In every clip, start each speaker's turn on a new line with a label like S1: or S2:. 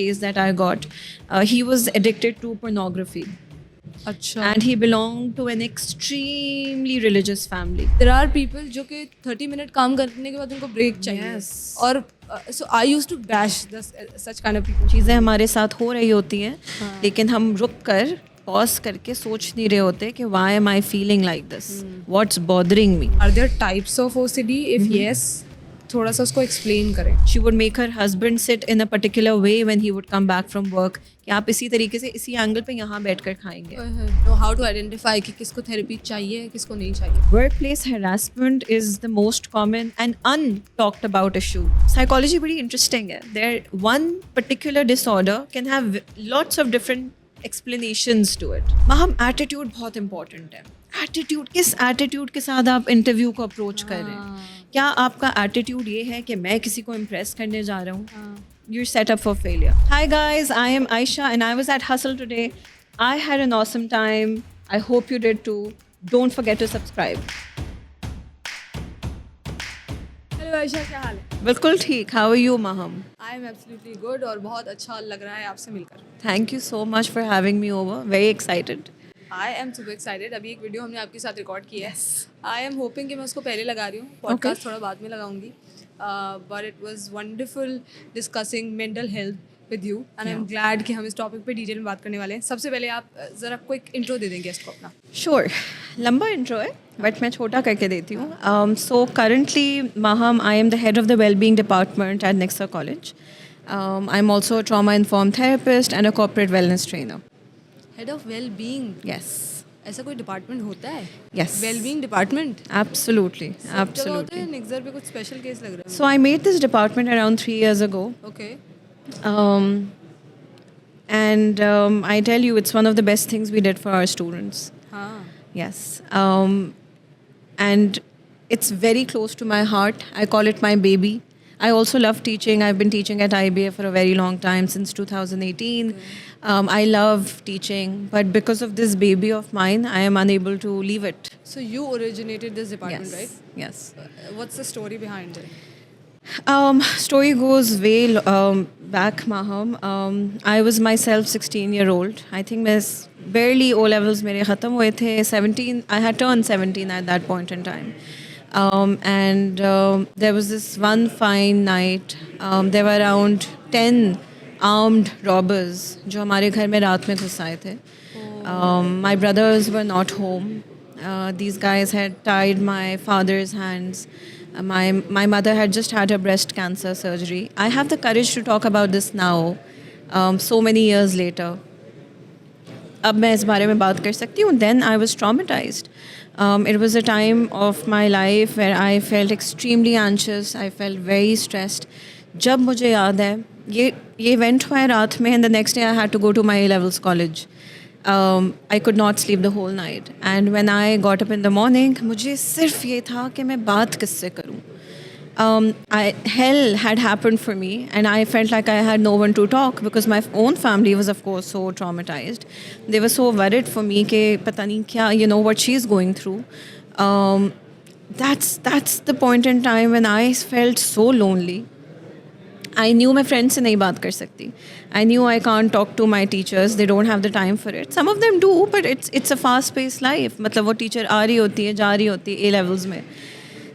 S1: case that I got. He was addicted to pornography.
S2: अच्छा.
S1: And he belonged to an extremely religious family.
S2: There are people जो कि 30 minute काम करने के बाद उनको ब्रेक चाहिए.
S1: Yes.
S2: और so I used to bash such kind of people.
S1: चीज़ें हमारे साथ हो रही होती हैं, लेकिन हम रुक कर पॉज करके सोच नहीं रहे होते कि why am I feeling like this? What's bothering me?
S2: Are there types of OCD? If yes, थोड़ा सा उसको explain करें.
S1: She would make her husband sit in a particular way when he would come back from work. कि आप इसी तरीके से इसी एंगल पे यहाँ बैठकर खाएंगे.
S2: Know how to identify कि किसको therapy चाहिए, किसको नहीं चाहिए.
S1: Workplace harassment is the most common and untalked about issue. Psychology very interesting है. There one particular disorder can have lots of different explanations to it. Maham, attitude बहुत important है. Attitude, किस attitude के साथ आप interview को approach कर रहे हैं? क्या आपका attitude ये है कि मैं किसी को impress करने जा रहा हूँ? You're set up for failure. Hi guys, I am Ayesha and I was at Hustle today. I had an awesome time. I hope you did too. Don't forget to subscribe.
S2: Hello Ayesha, क्या हाल है?
S1: बिल्कुल ठीक. How are you, Maham?
S2: I am absolutely good और बहुत अच्छा लग रहा है आपसे मिलकर.
S1: Thank you so much for having me over. Very excited.
S2: I am super excited. अभी एक वीडियो हमने आपके साथ रिकॉर्ड की है. I am hoping कि मैं उसको पहले लगा रही हूँ. पॉडकास्ट थोड़ा बाद में लगाऊंगी. But it was wonderful discussing mental health with you and I'm glad कि हम इस टॉपिक पे डिटेल में बात करने वाले हैं. सबसे पहले आप ज़रा क्विक इंट्रो दे दें गेस्ट को अपना.
S1: Sure. लंबा intro है, but मैं छोटा करके देती हूँ. So currently, Maham, I am the head of the Wellbeing Department at Nixa College. I'm also a trauma-informed therapist and a corporate wellness trainer.
S2: Head of well-being.
S1: Yes.
S2: ऐसा कोई department होता है?
S1: Yes.
S2: Well-being department.
S1: Absolutely.
S2: सब जगह होते
S1: Absolutely.
S2: हैं. निक्सर पे कुछ स्पेशल केस लग रहा है.
S1: So I made this department around 3 years ago.
S2: Okay.
S1: And I tell you, it's one of the best things we did for our students.
S2: हाँ.
S1: Yes. And it's very close to my heart. I call it my baby. I also love teaching. I've been teaching at IBA for a very long time, since 2018. I love teaching, but because of this baby of mine, I am unable to leave it.
S2: So you originated this department,
S1: Yes.
S2: right?
S1: Yes.
S2: What's the story behind it?
S1: Story goes way back, Maham. I was myself 16-year-old. I think मैं barely O levels मेरे ख़त्म हुए थे. 17. I had turned 17 at that point in time. And there was this one fine night. There were around 10 armed robbers जो हमारे घर में रात में घुस आए थे. My brothers were not home. These guys had tied my father's hands. My mother had just had her breast cancer surgery. I have the courage to talk about this now, so many years later. अब मैं इस बारे में बात कर सकती हूँ. Then I was traumatized. It was a time of my life where I felt extremely anxious. I felt very stressed. जब मुझे याद है ये इवेंट हुआ है रात में, and the next day I had to go to my A-levels college. I could not sleep the whole night. And when I got up in the morning, मुझे सिर्फ ये था कि मैं बात किससे करूँ. Hell had happened for me and I felt like I had no one to talk because my own family was of course so traumatized. They were so worried for me कि पता नहीं क्या, you know what she's going through. That's the point in time when I felt so lonely. I knew my friends से नहीं बात कर सकती. I knew I can't talk to my teachers. They don't have the time for it. Some of them do, but it's a fast-paced life. मतलब वो teacher आ रही होती है, जा रही होती है A-levels में.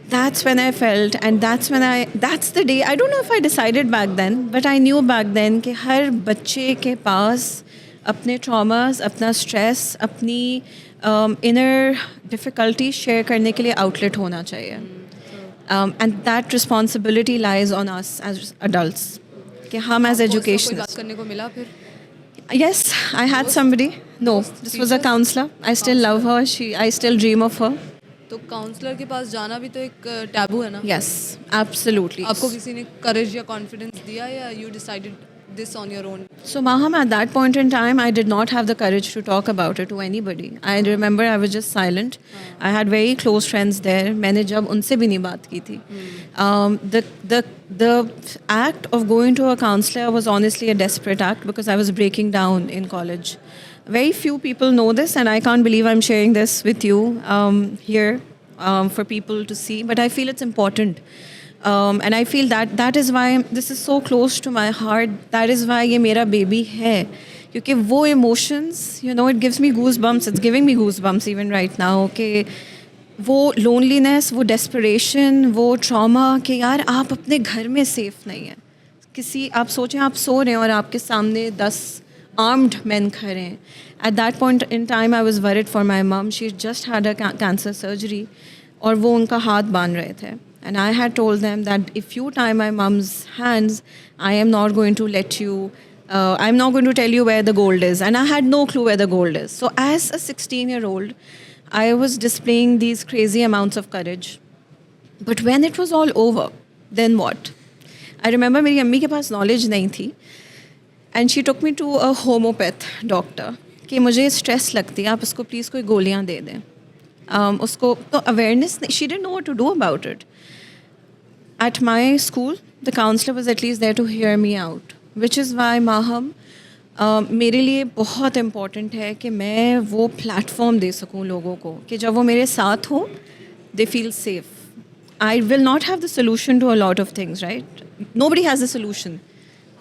S1: That's when I felt, and that's the day. I don't know if I decided back then, but I knew back then कि हर बच्चे के पास अपने traumas, अपना stress, अपनी inner difficulties share करने के लिए outlet होना चाहिए. And that responsibility lies on us as adults. कि हम as
S2: कोई
S1: educationists.
S2: बात करने को मिला फिर?
S1: Yes, I had somebody. No, this was a counselor. I still love her. I still dream of her.
S2: तो काउंसलर के पास जाना भी तो एक टैबू है ना?
S1: Yes, absolutely.
S2: आपको किसी ने करेज या कॉन्फिडेंस दिया या you decided this on your own?
S1: So Maham, at that point in time, I did not have the courage to talk about it to anybody. I remember I was just silent. I had very close friends there. मैंने जब उनसे भी नहीं बात की थी. The act of going to a counselor was honestly a desperate act because I was breaking down in college. Very few people know this, and I can't believe I'm sharing this with you here for people to see. But I feel it's important And I feel that is why this is so close to my heart. That is why ये मेरा baby है, क्योंकि वो emotions, you know, it gives me goosebumps. It's giving me goosebumps even right now. कि वो loneliness, वो desperation, वो trauma कि यार आप अपने घर में safe नहीं हैं. किसी आप सोचें आप सो रहे हैं और आपके सामने 10 armed men खड़े हैं. At that point in time, I was worried for my mom. She just had a cancer surgery, और वो उनका हाथ बांध रहे थे. And I had told them that if you tie my mom's hands, I am not going to let you, I'm not going to tell you where the gold is. And I had no clue where the gold is. So as a 16-year-old, I was displaying these crazy amounts of courage. But when it was all over, then what? I remember मेरी अम्मी के पास knowledge नहीं थी. And she took me to a homeopath doctor कि मुझे stress लगती है, आप उसको please कोई गोलियाँ दे दें. उसको तो awareness, she didn't know what to do about it. At my school, the counselor was at least there to hear me out, which is why Maham, मेरे लिए बहुत important है कि मैं वो platform दे सकूं लोगों को कि जब वो मेरे साथ हो, they feel safe. I will not have the solution to a lot of things, right? Nobody has the solution.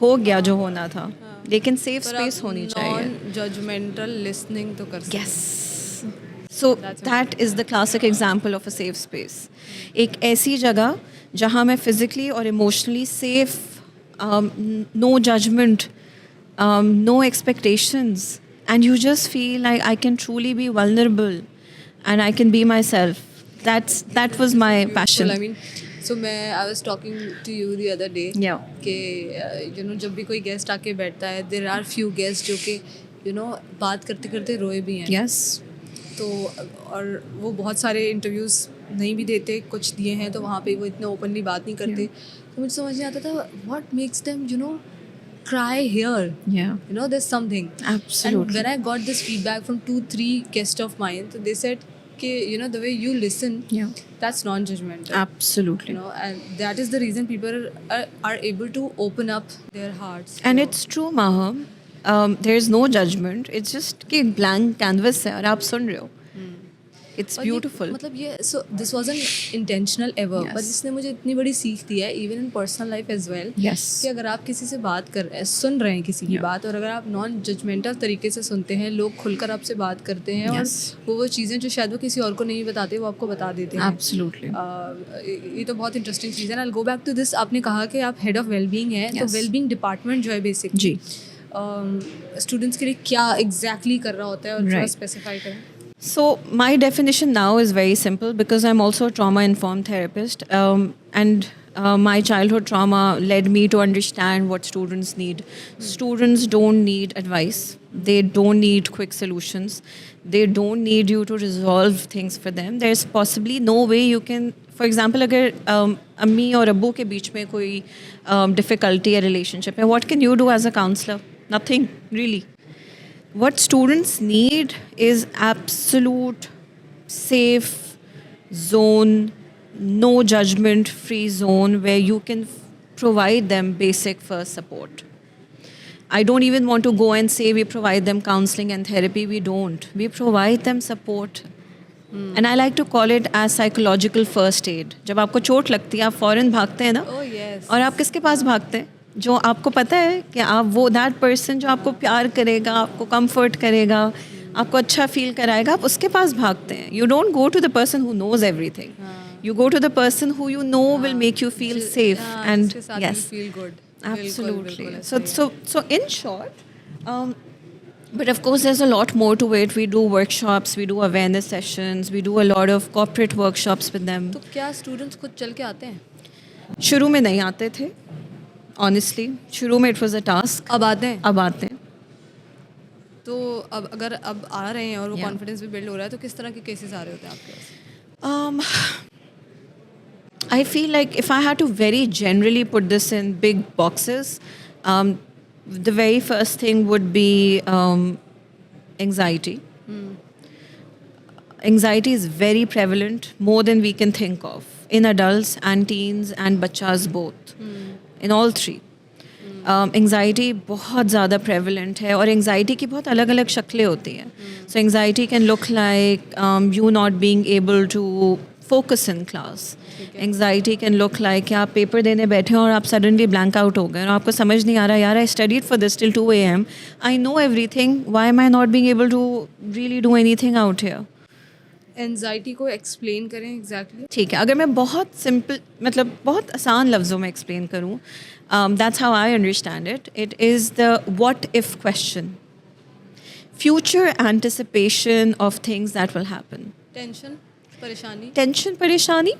S1: हो गया जो होना था, लेकिन safe space होनी चाहिए.
S2: Non-judgmental listening तो कर सकते.
S1: Yes. So that is the classic example of a safe space. एक ऐसी जगह जहाँ मैं physically और emotionally safe, no judgment, no expectations, and you just feel like I can truly be vulnerable and I can be myself. That was my passion.
S2: I mean, so I was talking to you the other day.
S1: Yeah.
S2: कि you know जब भी कोई guest आके बैठता है, there are few guests जो कि you know बात करते करते रोए भी हैं.
S1: Yes.
S2: तो और वो बहुत सारे इंटरव्यूज़ नहीं भी देते, कुछ दिए हैं तो वहाँ पे वो इतने ओपनली बात नहीं करते. तो मुझे समझ नहीं आता था what makes them you know cry here.
S1: Yeah.
S2: You know, there's something.
S1: Absolutely.
S2: And when I got this feedback from 2-3 guests of mine, so they said कि you know the way you listen,
S1: Yeah.
S2: that's non-judgmental.
S1: Absolutely.
S2: You know, and that is the reason people are able to open up their hearts.
S1: And it's true, Maham. There is no judgment. It's just कि blank canvas है और आप सुन रहे हो. It's beautiful.
S2: मतलब ये so this wasn't intentional ever,
S1: Yes.
S2: but इसने मुझे इतनी बड़ी सीख दी है even in personal life as well.
S1: Yes.
S2: कि अगर आप किसी से बात कर रहे हैं, सुन रहे हैं किसी की बात, और अगर आप नॉन जजमेंटल तरीके से सुनते हैं, लोग खुलकर आपसे बात करते हैं.
S1: Yes.
S2: और वो चीज़ें जो शायद वो किसी और को नहीं बताते, वो आपको बता देते हैं.
S1: Absolutely.
S2: ये तो बहुत इंटरेस्टिंग चीज़ है. I'll go back to this. आपने कहा कि आप हेड ऑफ वेलबींग हैं. तो
S1: Yes.
S2: वेलबींग डिपार्टमेंट जो है बेसिकली
S1: जी.
S2: स्टूडेंट्स के लिए क्या एग्जैक्टली कर रहा होता है, और थोड़ा
S1: Right.
S2: स्पेसिफाई करें.
S1: So my definition now is very simple because I'm also a trauma-informed therapist, and my childhood trauma led me to understand what students need. Students don't need advice. They don't need quick solutions. They don't need you to resolve things for them. There's possibly no way you can, for example, अगर अम्मी और अब्बू के बीच में कोई difficulty या relationship है, what can you do as a counselor? Nothing, really. What students need is absolute safe zone, no judgment free zone where you can provide them basic first support. I don't even want to go and say we provide them counseling and therapy. We don't. We provide them support. And I like to call it as psychological first aid. जब आपको चोट लगती है आप फ़ौरन भागते हैं ना.
S2: Oh yes.
S1: और आप किसके पास भागते हैं? जो आपको पता है कि आप वो दैट पर्सन जो आपको प्यार करेगा, आपको कंफर्ट करेगा, आपको अच्छा फील कराएगा, आप उसके पास भागते हैं. You don't go to the person who knows everything. You go to the person who you know will make you feel safe. And yes,
S2: feel good.
S1: absolutely. So in short, but of course there's a lot more to it. We do workshops, we do awareness sessions, we do a lot of corporate workshops with them.
S2: तो क्या students खुद चल के आते हैं?
S1: शुरू में नहीं आते थे, ऑनेस्टली. शुरू में इट वाज अ टास्क.
S2: अब आते हैं.
S1: अब आते हैं.
S2: तो अब अगर अब आ रहे हैं और वो
S1: Yeah.
S2: कॉन्फिडेंस भी बिल्ड हो रहा है, तो किस तरह के केसेस आ रहे होते हैं आपके पास?
S1: I feel like if I had to very generally put this in big boxes, the very first thing would be anxiety. Anxiety is very prevalent, more than we can think of, in adults and teens and bachas both, in all three. Anxiety बहुत ज़्यादा prevalent है, और anxiety की बहुत अलग अलग शक्लें होती हैं. So anxiety can look like you not being able to focus in class. Anxiety can look like कि आप पेपर देने बैठे हो और आप suddenly blank out हो गए और आपको समझ नहीं आ रहा यार I studied for this till 2 a.m. I know everything. Why am I not being able to really do anything out here?
S2: Anxiety को एक्सप्लेन करें एग्जैक्टली
S1: ठीक है, अगर मैं बहुत सिंपल मतलब बहुत आसान लफ्ज़ों में एक्सप्लेन करूँ, that's how I understand it. It is the what if question. Future anticipation of things that will happen.
S2: Tension परेशानी
S1: टेंशन परेशानी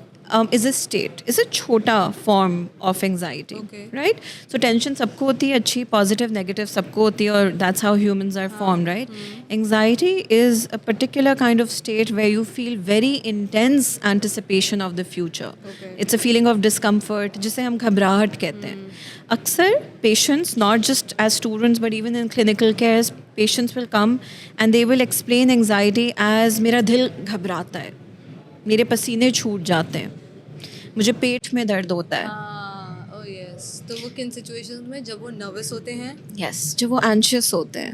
S1: is a state, is a छोटा form of anxiety.
S2: Okay.
S1: Right? So tension सबको होती है, अच्छी positive negative सबको होती है, और that's how humans are formed, right? Anxiety is a particular kind of state where you feel very intense anticipation of the future.
S2: Okay.
S1: It's a feeling of discomfort जिसे हम घबराहट कहते हैं. अक्सर patients, not just as students but even in clinical care, patients will come and they will explain anxiety as मेरा दिल घबराता है, मेरे पसीने छूट जाते हैं, मुझे पेट में दर्द होता है.
S2: Oh yes. तो वो किन सिचुएशंस में जब वो नर्वस होते हैं?
S1: यस, जब वो एंशियस होते हैं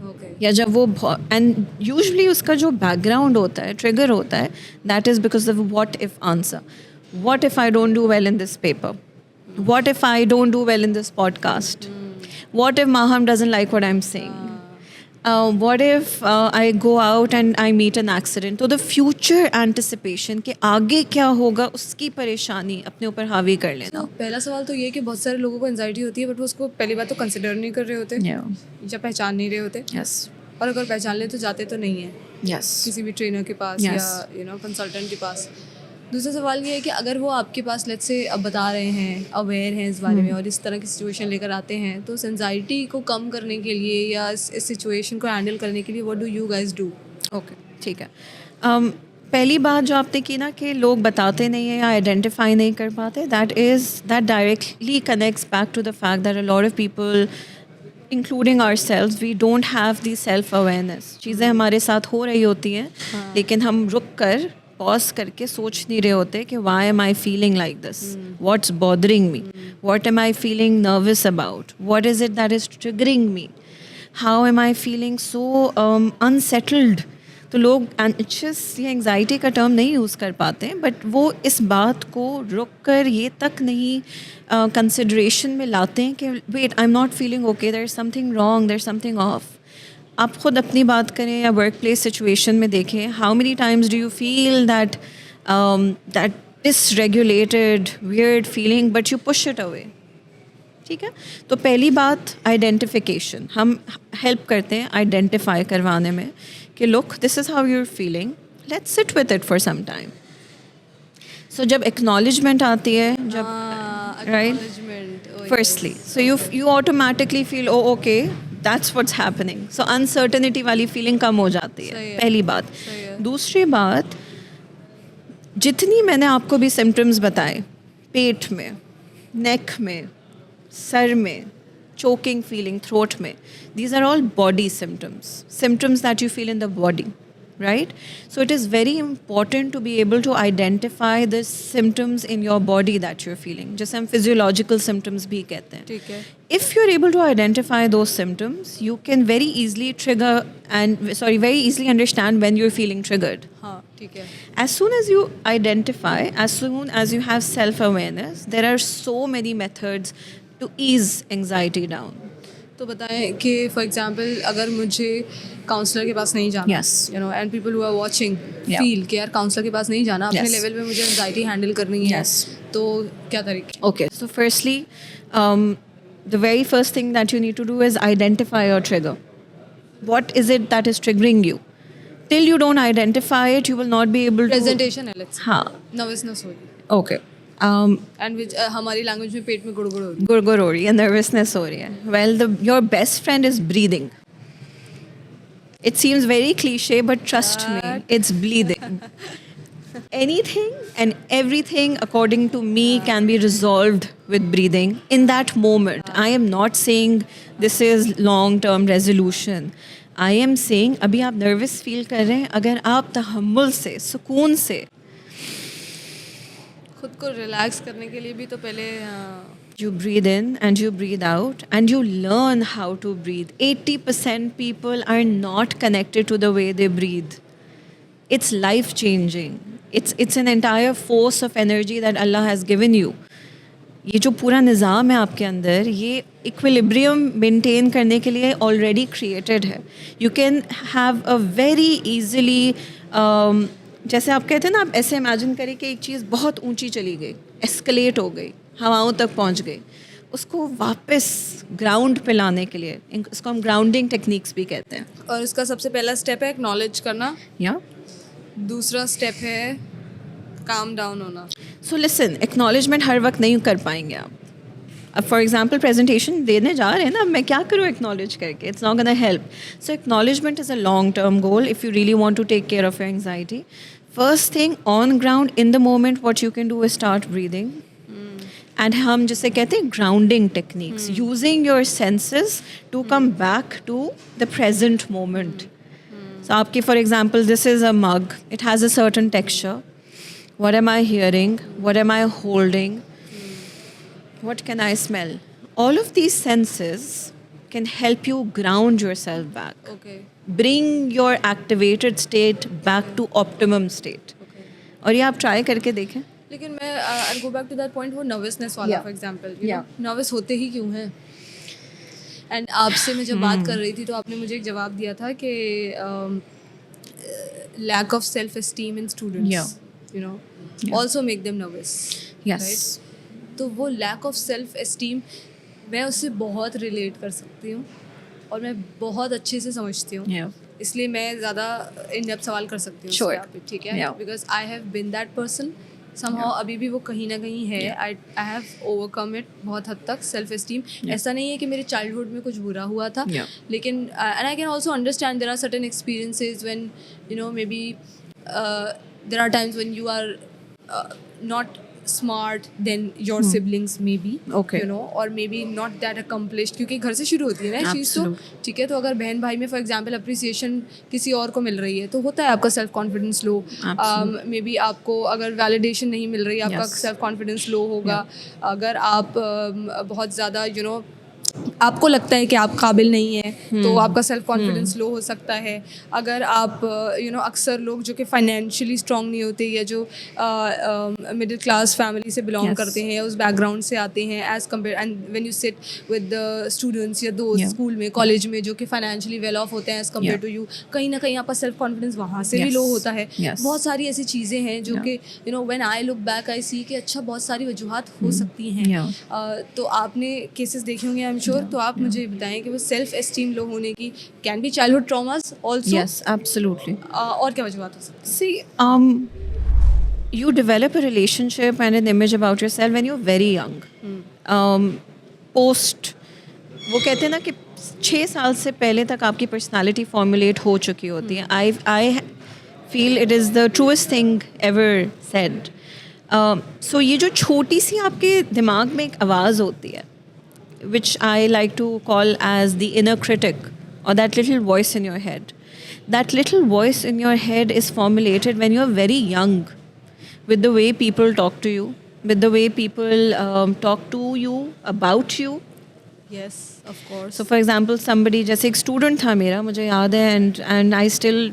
S2: ओके.
S1: या जब वो एंड यूजुअली उसका जो बैकग्राउंड होता है, ट्रिगर होता है, that is because of what if answer. What if I don't do well in this paper? What if I don't do well in this podcast? What if Maham doesn't like what I am saying? what if I go out and I meet an accident? तो the future anticipation के आगे क्या होगा उसकी परेशानी अपने ऊपर हावी कर लेना.
S2: पहला सवाल तो ये है कि बहुत सारे लोगों को एंजाइटी होती है बट वो उसको पहली बात तो कंसिडर नहीं कर रहे होते या पहचान नहीं रहे होते.
S1: Yes.
S2: और अगर पहचान ले तो जाते तो नहीं है
S1: Yes.
S2: किसी भी ट्रेनर के पास या कंसल्टेंट के पास. दूसरा सवाल ये है कि अगर वो आपके पास लेट्स से अब बता रहे हैं, अवेयर हैं इस बारे में और इस तरह की सिचुएशन लेकर आते हैं, तो उस एंजाइटी को कम करने के लिए या इस सिचुएशन को हैंडल करने के लिए what do you guys do?
S1: Okay, ठीक है. पहली बात जो आपने की ना कि लोग बताते नहीं हैं या आइडेंटिफाई नहीं कर पाते, that directly connects back to the fact that a lot of people including ourselves we don't have the self awareness. चीज़ें हमारे साथ हो रही होती हैं लेकिन हम रुक कर पॉज करके सोच नहीं रहे होते कि why am I feeling like this, what's bothering me, what am I feeling nervous about, what is it that is triggering me, how am I feeling so unsettled. तो लोग एंशियस या एंग्जाइटी का टर्म नहीं use कर पाते हैं, but वो इस बात को रुक कर ये तक नहीं कंसिडरेशन में लाते हैं कि wait I am not feeling okay, there is something wrong, there is something off. आप खुद अपनी बात करें या वर्क प्लेस सिचुएशन में देखें, how many times do you feel that dysregulated weird feeling but you push it away. ठीक है, तो पहली बात आइडेंटिफिकेशन. हम हेल्प करते हैं आइडेंटिफाई करवाने में कि look this is how you are feeling, let's sit with it for some time. So जब एक्नॉलेजमेंट आती है, जब right firstly, so you automatically feel oh okay that's what's happening. So uncertainty वाली फीलिंग कम हो जाती है. पहली बात. दूसरी बात, जितनी मैंने आपको भी सिम्टम्स बताए, पेट में, नेक में, सर में, choking feeling, throat में, these are all body symptoms that you feel in the body, right? So it is very important to be able to identify the symptoms in your body that you're feeling, जिसे हम physiological symptoms भी कहते हैं.
S2: ठीक है.
S1: If you're able to identify those symptoms, you can very easily understand when you're feeling triggered.
S2: हाँ, ठीक है.
S1: As soon as you identify, as soon as you have self-awareness, there are so many methods to ease anxiety down.
S2: तो बताएं कि for example अगर मुझे counsellor के पास नहीं जाना, you know, and people who are watching feel कि यार काउंसलर के पास नहीं जाना, अपने लेवल पे मुझे एंजाइटी हैंडल करनी है, तो क्या तरीके?
S1: Okay, so firstly, the very first thing that you need to do is identify your trigger. What is it that is triggering you? Till you don't identify it, you will not be able to.
S2: Presentation है, let's.
S1: हाँ.
S2: Nervousness हो रही.
S1: Okay.
S2: And which हमारी language में पेट में गुड़गुड़ हो रही है.
S1: गुड़गुड़ हो रही है, नर्वसनेस हो रही है. Well, your best friend is breathing. It seems very cliche, but trust me, it's breathing. Anything and everything, according to me, can be resolved with breathing in that moment. I am not saying this is long-term resolution. I am saying अभी आप nervous feel कर रहे हैं, अगर आप तहम्मुल से, सुकून से
S2: खुद को रिलैक्स करने के लिए भी तो पहले
S1: you breathe in and you breathe out and you learn how to breathe. 80% people are not connected to the way they breathe. It's life changing. It's an entire force of energy that Allah has given you. ये जो पूरा निज़ाम है आपके अंदर, ये equilibrium maintain करने के लिए ऑलरेडी क्रिएटेड है. You can have a very easily, जैसे आप कहते हैं ना, आप ऐसे इमेजिन करें कि एक चीज़ बहुत ऊंची चली गई, एस्केलेट हो गई, हवाओं तक पहुंच गई, उसको वापस ग्राउंड पे लाने के लिए, इसको हम ग्राउंडिंग टेक्निक्स भी कहते हैं.
S2: और इसका सबसे पहला स्टेप है एक्नॉलेज करना.
S1: या
S2: दूसरा स्टेप है काम डाउन होना.
S1: सो लिसन, एक्नॉलेजमेंट हर वक्त नहीं कर पाएंगे आप. अब फॉर एग्जाम्पल प्रेजेंटेशन देने जा रहे हैं ना, मैं क्या करूँ एक्नॉलेज करके, it's not gonna help. So acknowledgement is a long term goal if you really want to take care of your anxiety. First thing, on ground in the moment what you can do is start breathing. And हम जिसे कहते हैं grounding techniques, using your senses to come back to the present moment. So आपकी for example, this is a mug, it has a certain texture. What am I hearing? What am I holding? What can I smell? All of these senses can help you ground yourself back.
S2: Okay.
S1: Bring your activated state back to optimum state.
S2: Okay.
S1: और ये आप try करके देखें.
S2: लेकिन मैं I'll go back to that point, वो nervousness वाला for example, nervous होते ही क्यों हैं? एंड आपसे मैं जब बात कर रही थी तो आपने मुझे एक जवाब दिया था कि lack of self esteem in students also make them nervous.
S1: Yes.
S2: Right? तो वो lack of self esteem मैं उससे बहुत relate कर सकती हूँ और मैं बहुत अच्छे से समझती हूँ. इसलिए मैं ज़्यादा in depth सवाल कर सकती हूँ
S1: Sure.
S2: उसके आप पे, ठीक है? Because I have been that person. Somehow अभी भी वो कहीं ना कहीं है. I have overcome it बहुत हद तक. सेल्फ एस्टीम ऐसा नहीं है कि मेरे चाइल्डहुड में कुछ बुरा हुआ था, लेकिन and I can also understand there are certain experiences when maybe there are times when you are not smart than your siblings maybe,
S1: Okay.
S2: or maybe not that accomplished, क्योंकि घर से शुरू होती है ना चीज़. तो ठीक है, तो अगर बहन भाई में फॉर एग्जांपल अप्रिसिएशन किसी और को मिल रही है तो होता है आपका self confidence low. May be आपको अगर वैलिडेशन नहीं मिल रही है, आपका सेल्फ कॉन्फिडेंस लो होगा. अगर आप बहुत ज़्यादा आपको लगता है कि आप काबिल नहीं है तो आपका सेल्फ कॉन्फिडेंस लो हो सकता है. अगर आप अक्सर लोग जो कि फाइनेंशियली स्ट्रॉन्ग नहीं होते या जो मिडिल क्लास फैमिली से बिलोंग करते हैं या उस बैकग्राउंड से आते हैं, as compare and when you sit with the students या दोस्त स्कूल में कॉलेज में जो कि फाइनेंशियली वेल ऑफ होते हैं एज कम्पेयर टू यू, कहीं ना कहीं आपका सेल्फ कॉन्फिडेंस वहाँ से भी लो होता है. बहुत सारी ऐसी चीज़ें हैं जो कि when I look back I see कि अच्छा बहुत सारी वजूहात हो सकती हैं. तो आपने केसेस देखे होंगे आई एम श्योर. तो आप मुझे बताएं कि वो सेल्फ एस्टीम लो होने की can be childhood traumas also.
S1: Yes, absolutely.
S2: और क्या वजूहात हो सकती है?
S1: See, you develop a relationship and an image about yourself when you're very young. Post, वो कहते हैं ना कि 6 साल से पहले तक आपकी पर्सनालिटी फॉर्मुलेट हो चुकी होती है. I feel it is the truest thing ever said. So ये जो छोटी सी आपके दिमाग में एक आवाज़ होती है, which I like to call as the inner critic, or that little voice in your head. That little voice in your head is formulated when you're very young, with the way people talk to you, with the way people talk to you about you.
S2: Yes, of course.
S1: So for example, somebody, जैसे एक student था मेरा, मुझे याद है, and I still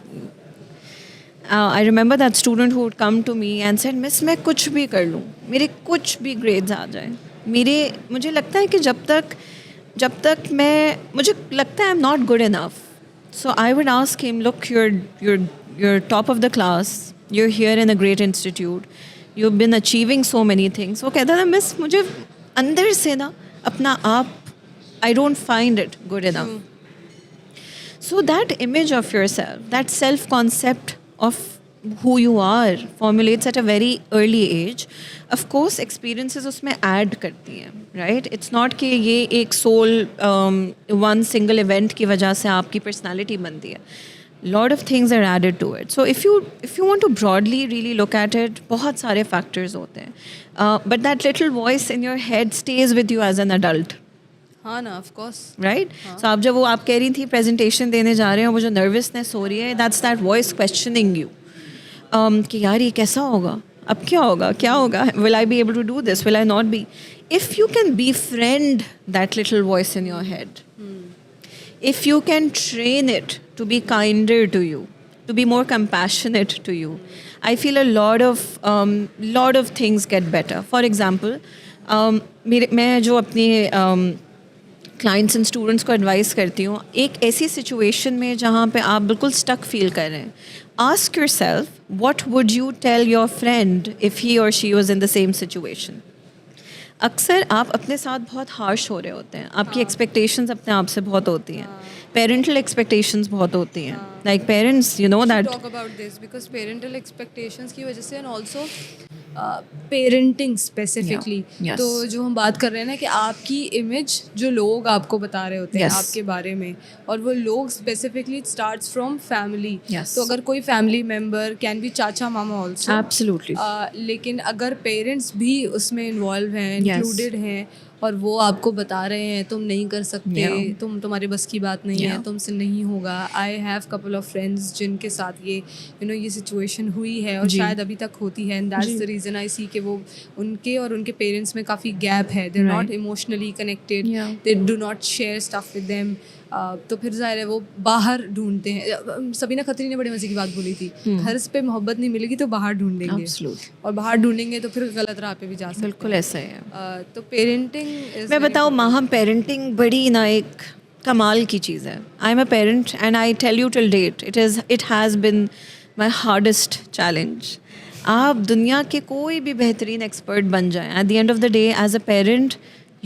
S1: I remember that student who would come to me and said, miss मैं कुछ भी कर लूँ, मेरे कुछ भी grades आ जाए, मुझे लगता है कि जब तक मुझे लगता है I am not good enough. So I would ask him, look you're top of the class, you're here in a great institute, you've been achieving so many things. वो कहता था, मिस मुझे अंदर से ना अपना आप, I don't find it good enough. So that image of yourself, that self concept of who you are formulates at a very early age. Of course experiences उसमें add करती हैं, right? It's not कि ये एक sole one single event की वजह से आपकी personality बनती है. Lot of things are added to it. So if you want to broadly really look at it, बहुत सारे factors होते हैं. But that little voice in your head stays with you as an adult.
S2: हाँ ना, of course.
S1: Right? So आप जब वो आप कह रही थी presentation देने जा रहे हो, वो जो nervousness हो रही है, that's that voice questioning you. कि यार ये कैसा होगा, अब क्या होगा, will I be able to do this, will I not be? If you can befriend that little voice in your head, if you can train it to be kinder to you, to be more compassionate to you. I feel lot of things get better. For example, मैं जो अपनी clients and students को advice करती हूँ, एक ऐसी situation में जहाँ पे आप बिल्कुल स्टक फील कर रहे हैं, ask yourself what would you tell your friend if he or she was in the same situation. अक्सर आप अपने साथ बहुत हार्श हो रहे होते हैं, आपकी एक्सपेक्टेशंस अपने आप से बहुत होती हैं, पेरेंटल एक्सपेक्टेशंस बहुत होती हैं, like parents you know that.
S2: Talk about this because parental expectations की वजह से and also parenting specifically.
S1: yes.
S2: तो जो हम बात कर रहे हैं ना कि आपकी इमेज जो लोग आपको बता रहे होते हैं
S1: Yes.
S2: आपके बारे में, और वो लोग specifically it starts from family.
S1: Yes.
S2: तो अगर कोई फैमिली मेम्बर कैन बी चाचा मामा ऑल्सो,
S1: एब्सोल्युटली,
S2: लेकिन अगर पेरेंट्स भी उसमें इन्वॉल्व हैं, इंक्लूडेड हैं, और वो आपको बता रहे हैं तुम नहीं कर सकते, तुम्हारे बस की बात नहीं है, तुमसे नहीं होगा. I have couple of friends जिनके साथ ये ये सिचुएशन हुई है और शायद अभी तक होती है, and that's the reason I see कि वो उनके और उनके पेरेंट्स में काफ़ी गैप है. They are not emotionally connected, they do not share stuff with them. तो फिर ज़ाहिर है वो बाहर ढूंढते हैं. सबीना खत्री ने बड़े मज़े की बात बोली थी, घर पे मोहब्बत नहीं मिलेगी तो बाहर ढूंढेंगे, और बाहर ढूंढेंगे तो फिर गलत राह पे भी जा सकते हैं.
S1: बिल्कुल ऐसा ही है.
S2: तो पेरेंटिंग,
S1: मैं बताऊँ माहम, पेरेंटिंग बड़ी ना एक कमाल की चीज़ है. I am a parent and I tell you till date it has been my hardest challenge. आप दुनिया के कोई भी बेहतरीन एक्सपर्ट बन जाएं, at the end of the day as a parent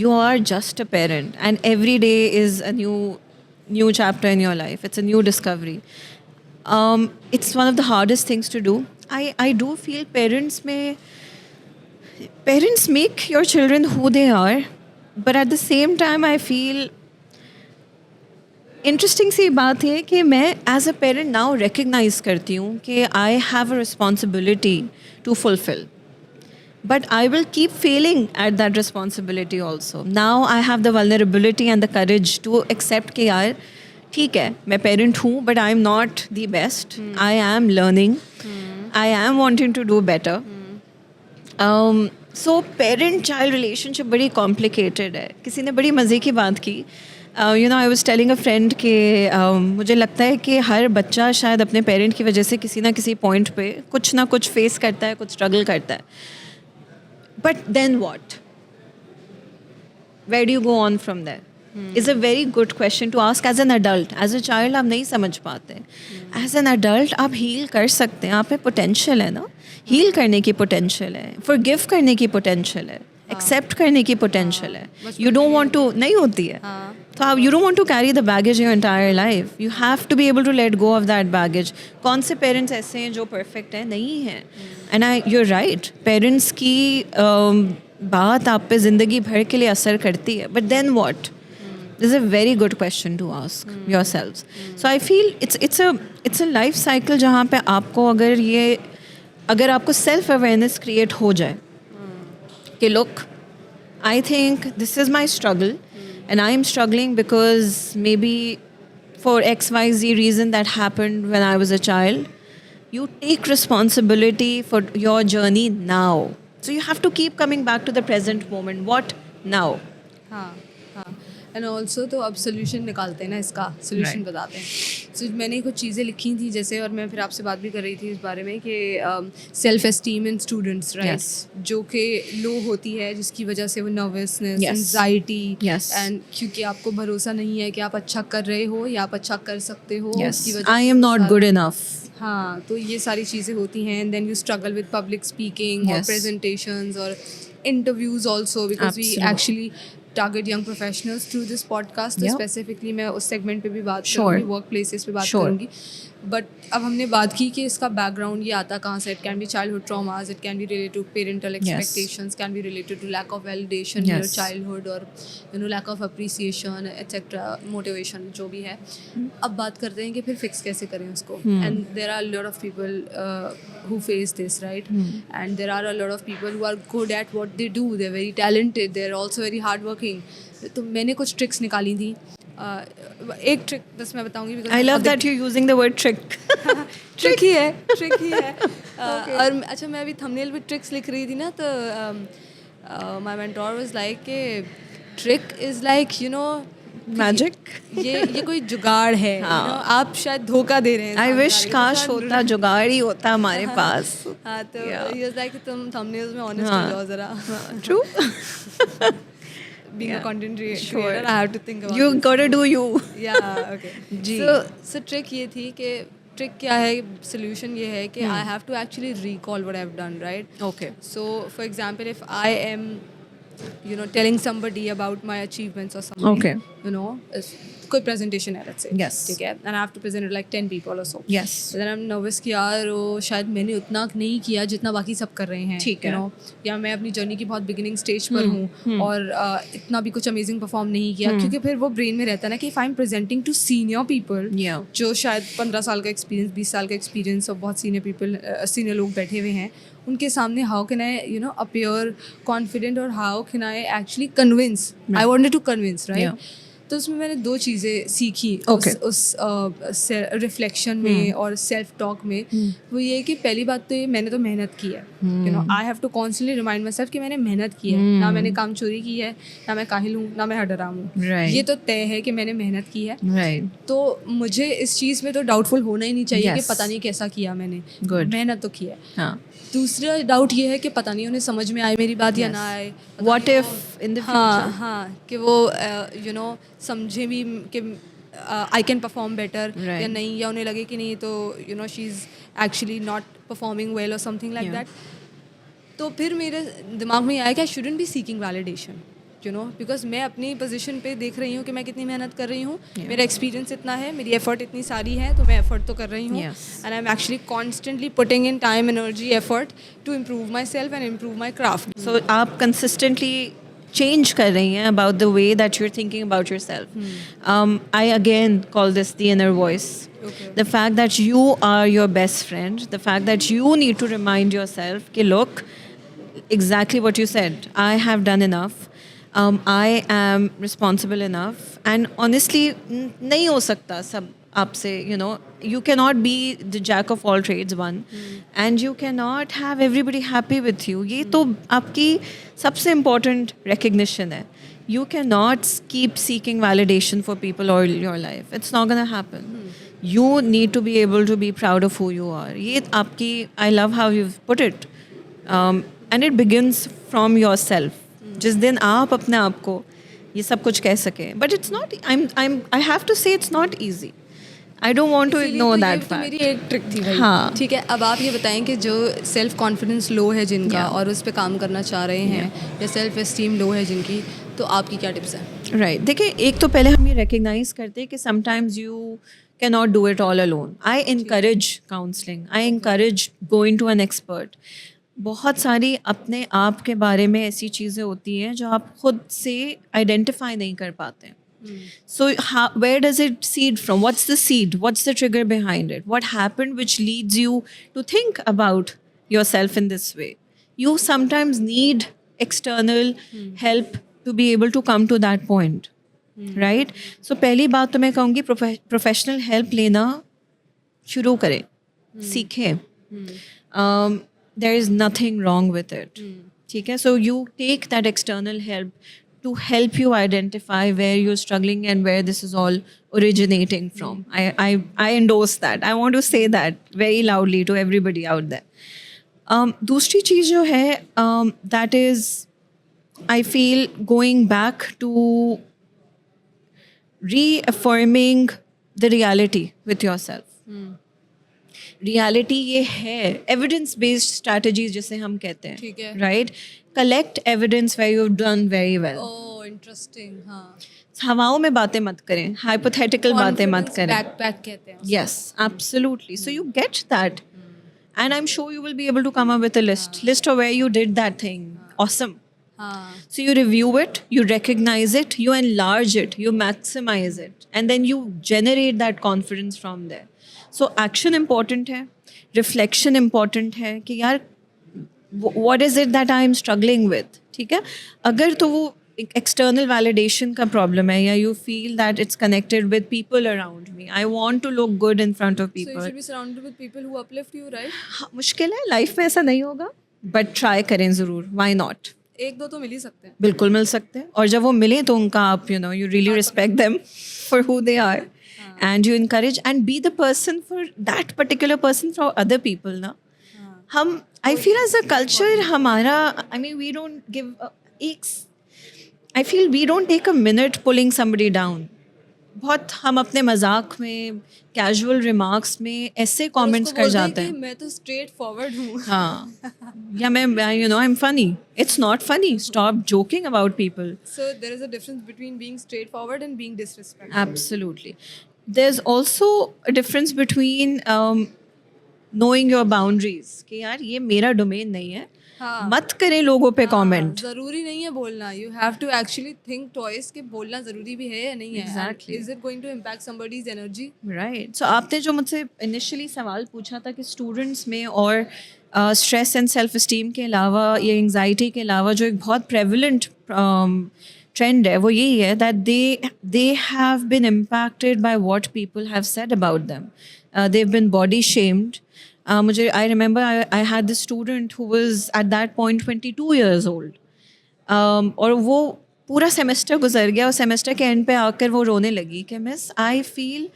S1: you are just a parent, and every day is a new chapter in your life. It's a new discovery. It's one of the hardest things to do. I do feel parents make your children who they are, but at the same time I feel interesting सी बात है कि मैं as a parent now recognise करती हूँ कि I have a responsibility to fulfil. But I will keep failing at that responsibility also. Now I have the vulnerability and the courage to accept कि यार ठीक है, मैं parent हूँ, but I am not the best. I am learning. I am wanting to do better. So parent-child relationship बड़ी complicated है. किसी ने बड़ी मज़े की बात की. I was telling a friend कि मुझे लगता है कि हर बच्चा शायद अपने पेरेंट की वजह से किसी ना किसी पॉइंट पे कुछ ना कुछ फेस करता है, कुछ स्ट्रगल करता है. But then what? Where do you go on from there? Is a very good question to ask as an adult. As a child आप नहीं समझ पाते. As an adult आप heal कर सकते हैं. आप में potential है ना? Heal करने की potential है. Forgive करने की potential है. Accept करने की potential है. You don't want to, नहीं होती है. तो आप you don't want to carry the baggage your entire life. You have to be able to let go of that baggage. कौन से parents ऐसे हैं जो perfect हैं? नहीं हैं. And you're right. Parents की बात आप पे ज़िंदगी भर के लिए असर करती है. But then what? This is a very good question to ask yourselves. So I feel it's a life cycle जहाँ पे आपको अगर आपको self awareness create हो जाए कि look, I think this is my struggle and I am struggling because maybe for XYZ reason that happened when I was a child. You take responsibility for your journey now. So you have to keep coming back to the present moment. What now?
S2: हाँ. And also तो अब solution निकालते हैं ना, इसका solution बताते हैं. सो मैंने कुछ चीज़ें लिखी थी जैसे, और मैं फिर आपसे बात भी कर रही थी इस बारे में कि self esteem in students, right, जो कि लो होती है, जिसकी वजह से वो नर्वसनेस, एंजाइटी, एंड क्योंकि आपको भरोसा नहीं है कि आप अच्छा कर रहे हो या आप अच्छा कर सकते हो, उसकी वजह
S1: I am not good enough.
S2: हाँ, तो ये सारी चीज़ें होती हैं. And then you struggle with public speaking और प्रेजेंटेशंस और interviews also, because we actually target young professionals through this podcast. तो स्पेसिफिकली मैं उस सेगमेंट पे भी बात करूँगी, वर्क प्लेसेस पे बात करूँगी. बट अब हमने बात की कि इसका बैकग्राउंड ये आता कहाँ से. It can be childhood traumas, it can be related to parental expectations, can be related to lack of validation in your childhood, और lack of appreciation et cetera, motivation जो भी है. अब बात करते हैं कि फिर फिक्स कैसे करें उसको. And there are lot of people who face this, right? And there are a lot of people who are good at what they do. They're very talented. They're also very hardworking. तो मैंने कुछ tricks निकाली थी. एक trick बस मैं बताऊंगी.
S1: I love that you're using the word trick.
S2: Trick ही है. और अच्छा, मैं अभी थंबनेल पे ट्रिक्स लिख रही थी ना, तो my mentor was like कि trick is like
S1: मैजिक.
S2: ये कोई जुगाड़ है,
S1: हाँ.
S2: you know, आप शायद धोखा दे रहे हैं
S1: आई
S2: सामने
S1: विश
S2: वाले को,
S1: काश
S2: शायद
S1: होता, जुगाड़ ही होता हमारे पास.
S2: हाँ तो
S1: Yeah.
S2: he was like तुम thumbnails में honest
S1: हाँ.
S2: हो जाओ जरा.
S1: True.
S2: Being a
S1: Yeah.
S2: content
S1: Sure.
S2: creator, I have to think about
S1: You
S2: this.
S1: gotta do you.
S2: Yeah, okay.
S1: Ji.
S2: So trick ये थी कि ट्रिक क्या है, सोल्यूशन ये है कि I have to actually recall what I have done, right?
S1: Okay.
S2: So for example, if I am, you know, telling somebody about my achievements or something,
S1: Okay.
S2: you know, कोई presentation है, let's say,
S1: Yes.
S2: ठीक है, and I have to present it like 10 people or so.
S1: Yes.
S2: So then I'm nervous कि यार वो शायद मैंने उतना नहीं किया जितना बाकी सब कर रहे हैं,
S1: ठीक है.
S2: you know, या मैं अपनी जर्नी की बहुत बिगिनिंग स्टेज पर हूँ और इतना भी कुछ अमेजिंग परफॉर्म नहीं किया, क्योंकि फिर वो ब्रेन में रहता है ना कि if I am presenting to senior people,
S1: Yeah.
S2: जो शायद 15 साल का एक्सपीरियंस, 20 साल का एक्सपीरियंस और बहुत सीनियर लोग बैठे हुए हैं, उनके सामने how can I, you know, appear confident और how can I actually convince, I wanted to convince, right? तो उसमें मैंने 2 चीज़ें सीखी उस रिफ्लेक्शन में और सेल्फ टॉक में. वो ये कि पहली बात तो ये, मैंने तो मेहनत की है, you know, I have to constantly remind myself कि मैंने मेहनत की है, ना मैंने काम चोरी की है, ना मैं काहिल हूँ, ना मैं हडराम हूँ.
S1: Right.
S2: ये तो तय है कि मैंने मेहनत की है.
S1: Right.
S2: तो मुझे इस चीज़ में तो डाउटफुल होना ही नहीं चाहिए कि
S1: Yes.
S2: पता नहीं कैसा किया मैंने.
S1: Good.
S2: मेहनत तो की है.
S1: हाँ.
S2: दूसरा डाउट ये है कि पता नहीं उन्हें समझ में आए मेरी बात या ना आए.
S1: What if in the future?
S2: हाँ, कि वो यू नो समझे भी कि I can perform better
S1: Right.
S2: या नहीं, या उन्हें लगे कि नहीं तो you know she is actually not performing well और समथिंग लाइक दैट. तो फिर मेरे दिमाग में आया कि I shouldn't be seeking validation, you know, because मैं अपनी पोजीशन पे देख रही हूँ कि मैं कितनी मेहनत कर रही हूँ, मेरा एक्सपीरियंस इतना है, मेरी एफर्ट इतनी सारी है, तो मैं एफर्ट तो कर रही हूँ, and I am actually constantly putting in time, energy, effort to improve myself and improve my craft.
S1: So आप consistently change कर रही हैं about the way that you're thinking about yourself. I again call this the inner voice.
S2: Okay.
S1: The fact that you are your best friend, the fact that you need to remind yourself कि look, exactly what you said, I have done enough. I am responsible enough, and honestly नहीं हो सकता सब आपसे, you know, you cannot be the jack of all trades one, and you cannot have everybody happy with you. ये तो आपकी सबसे important recognition है. You cannot keep seeking validation for people all your life. It's not gonna happen. You need to be able to be proud of who you are. ये आपकी, I love how you've put it, and it begins from yourself. जिस दिन आप अपने आप को ये सब कुछ कह सकें, but it's not, I have to say it's not easy. I don't want to ignore that fact.
S2: मेरी एक ट्रिक थी भाई.
S1: हाँ.
S2: ठीक है, अब आप ये बताएं कि जो सेल्फ कॉन्फिडेंस लो है जिनका और उस पर काम करना चाह रहे हैं, या सेल्फ एस्टीम लो है जिनकी, तो आपकी क्या टिप्स हैं?
S1: राइट. देखिए, एक तो पहले हम ये रिकग्नाइज करते हैं कि sometimes you cannot do it all alone. I encourage counseling. I encourage going to an expert. बहुत सारी अपने आप के बारे में ऐसी चीज़ें होती हैं जो आप खुद से आइडेंटिफाई नहीं कर पाते हैं. So where does it seed from? What's the seed? What's the trigger behind it? What happened which leads you to think about yourself in this way? You sometimes need external help to be able to come to that point. Right? So पहली बात तो मैं कहूँगी professional help लेना शुरू करें, सीखें. There is nothing wrong with it. ठीक है? So you take that external help to help you identify where you're struggling and where this is all originating from. I endorse that. I want to say that very loudly to everybody out there. दूसरी चीज़ जो है, that is, I feel going back to reaffirming the reality with yourself. Reality ये है, evidence based strategies जिसे हम कहते हैं,
S2: ठीक है,
S1: right? Collect evidence where you have done very well.
S2: Oh interesting. हाँ,
S1: हवाओं में बातें मत करें, हाइपोथेटिकल बातें मत करें.
S2: बैकपैक कहते हैं.
S1: Yes, absolutely. So you get that, and I am sure you will be able to come up with a list of where you did that thing. Awesome. So you review it, you recognize it, you enlarge it, you maximize it, and then you generate that confidence from there. So action important है, reflection important है कि यार what is it that I am struggling with. ठीक है? अगर तो वो external validation का problem है, या you feel that it's connected with people around me, I want to look good in front of people.
S2: So you should be surrounded with people who uplift you, right?
S1: मुश्किल है, life में ऐसा नहीं होगा, but try करें ज़रूर. Why not?
S2: एक दो तो मिल ही सकते हैं.
S1: बिल्कुल मिल सकते हैं, और जब वो मिले तो उनका आप you know you really respect them for who they are, and you encourage and be the person for that particular person for other people ना. हम I feel as a culture हमारा, I mean we don't give एक, I feel we don't take a minute pulling somebody down. बहुत हम अपने मजाक में, casual remarks में ऐसे कमेंट्स कर जाते हैं.
S2: मैं तो स्ट्रेट फॉरवर्ड हूँ.
S1: हाँ, या मैं you know I am funny. It's not funny. Stop joking about people.
S2: So there is a difference between being straightforward and being disrespectful.
S1: Absolutely. There's also a difference between knowing your boundaries. कि यार ये मेरा domain नहीं है,
S2: हाँ.
S1: मत करें लोगों पे कमेंट.
S2: जरूरी नहीं है बोलना. You have to actually think twice कि बोलना जरूरी भी है या नहीं है.
S1: Exactly.
S2: And is it going to impact somebody's energy?
S1: Right. So आपने जो मुझसे इनिशियली सवाल पूछा था कि स्टूडेंट्स में और स्ट्रेस एंड सेल्फ इस्टीम के अलावा या एंग्जाइटी के अलावा जो एक बहुत प्रेवलेंट ट्रेंड है वो यही है that they have been impacted by what people have said about them. They have been body shamed. मुझे I remember I had this student who was at that point 22 years old. और वो पूरा semester गुजर गया और semester के and पे आकर वो रोने लगी कि miss I feel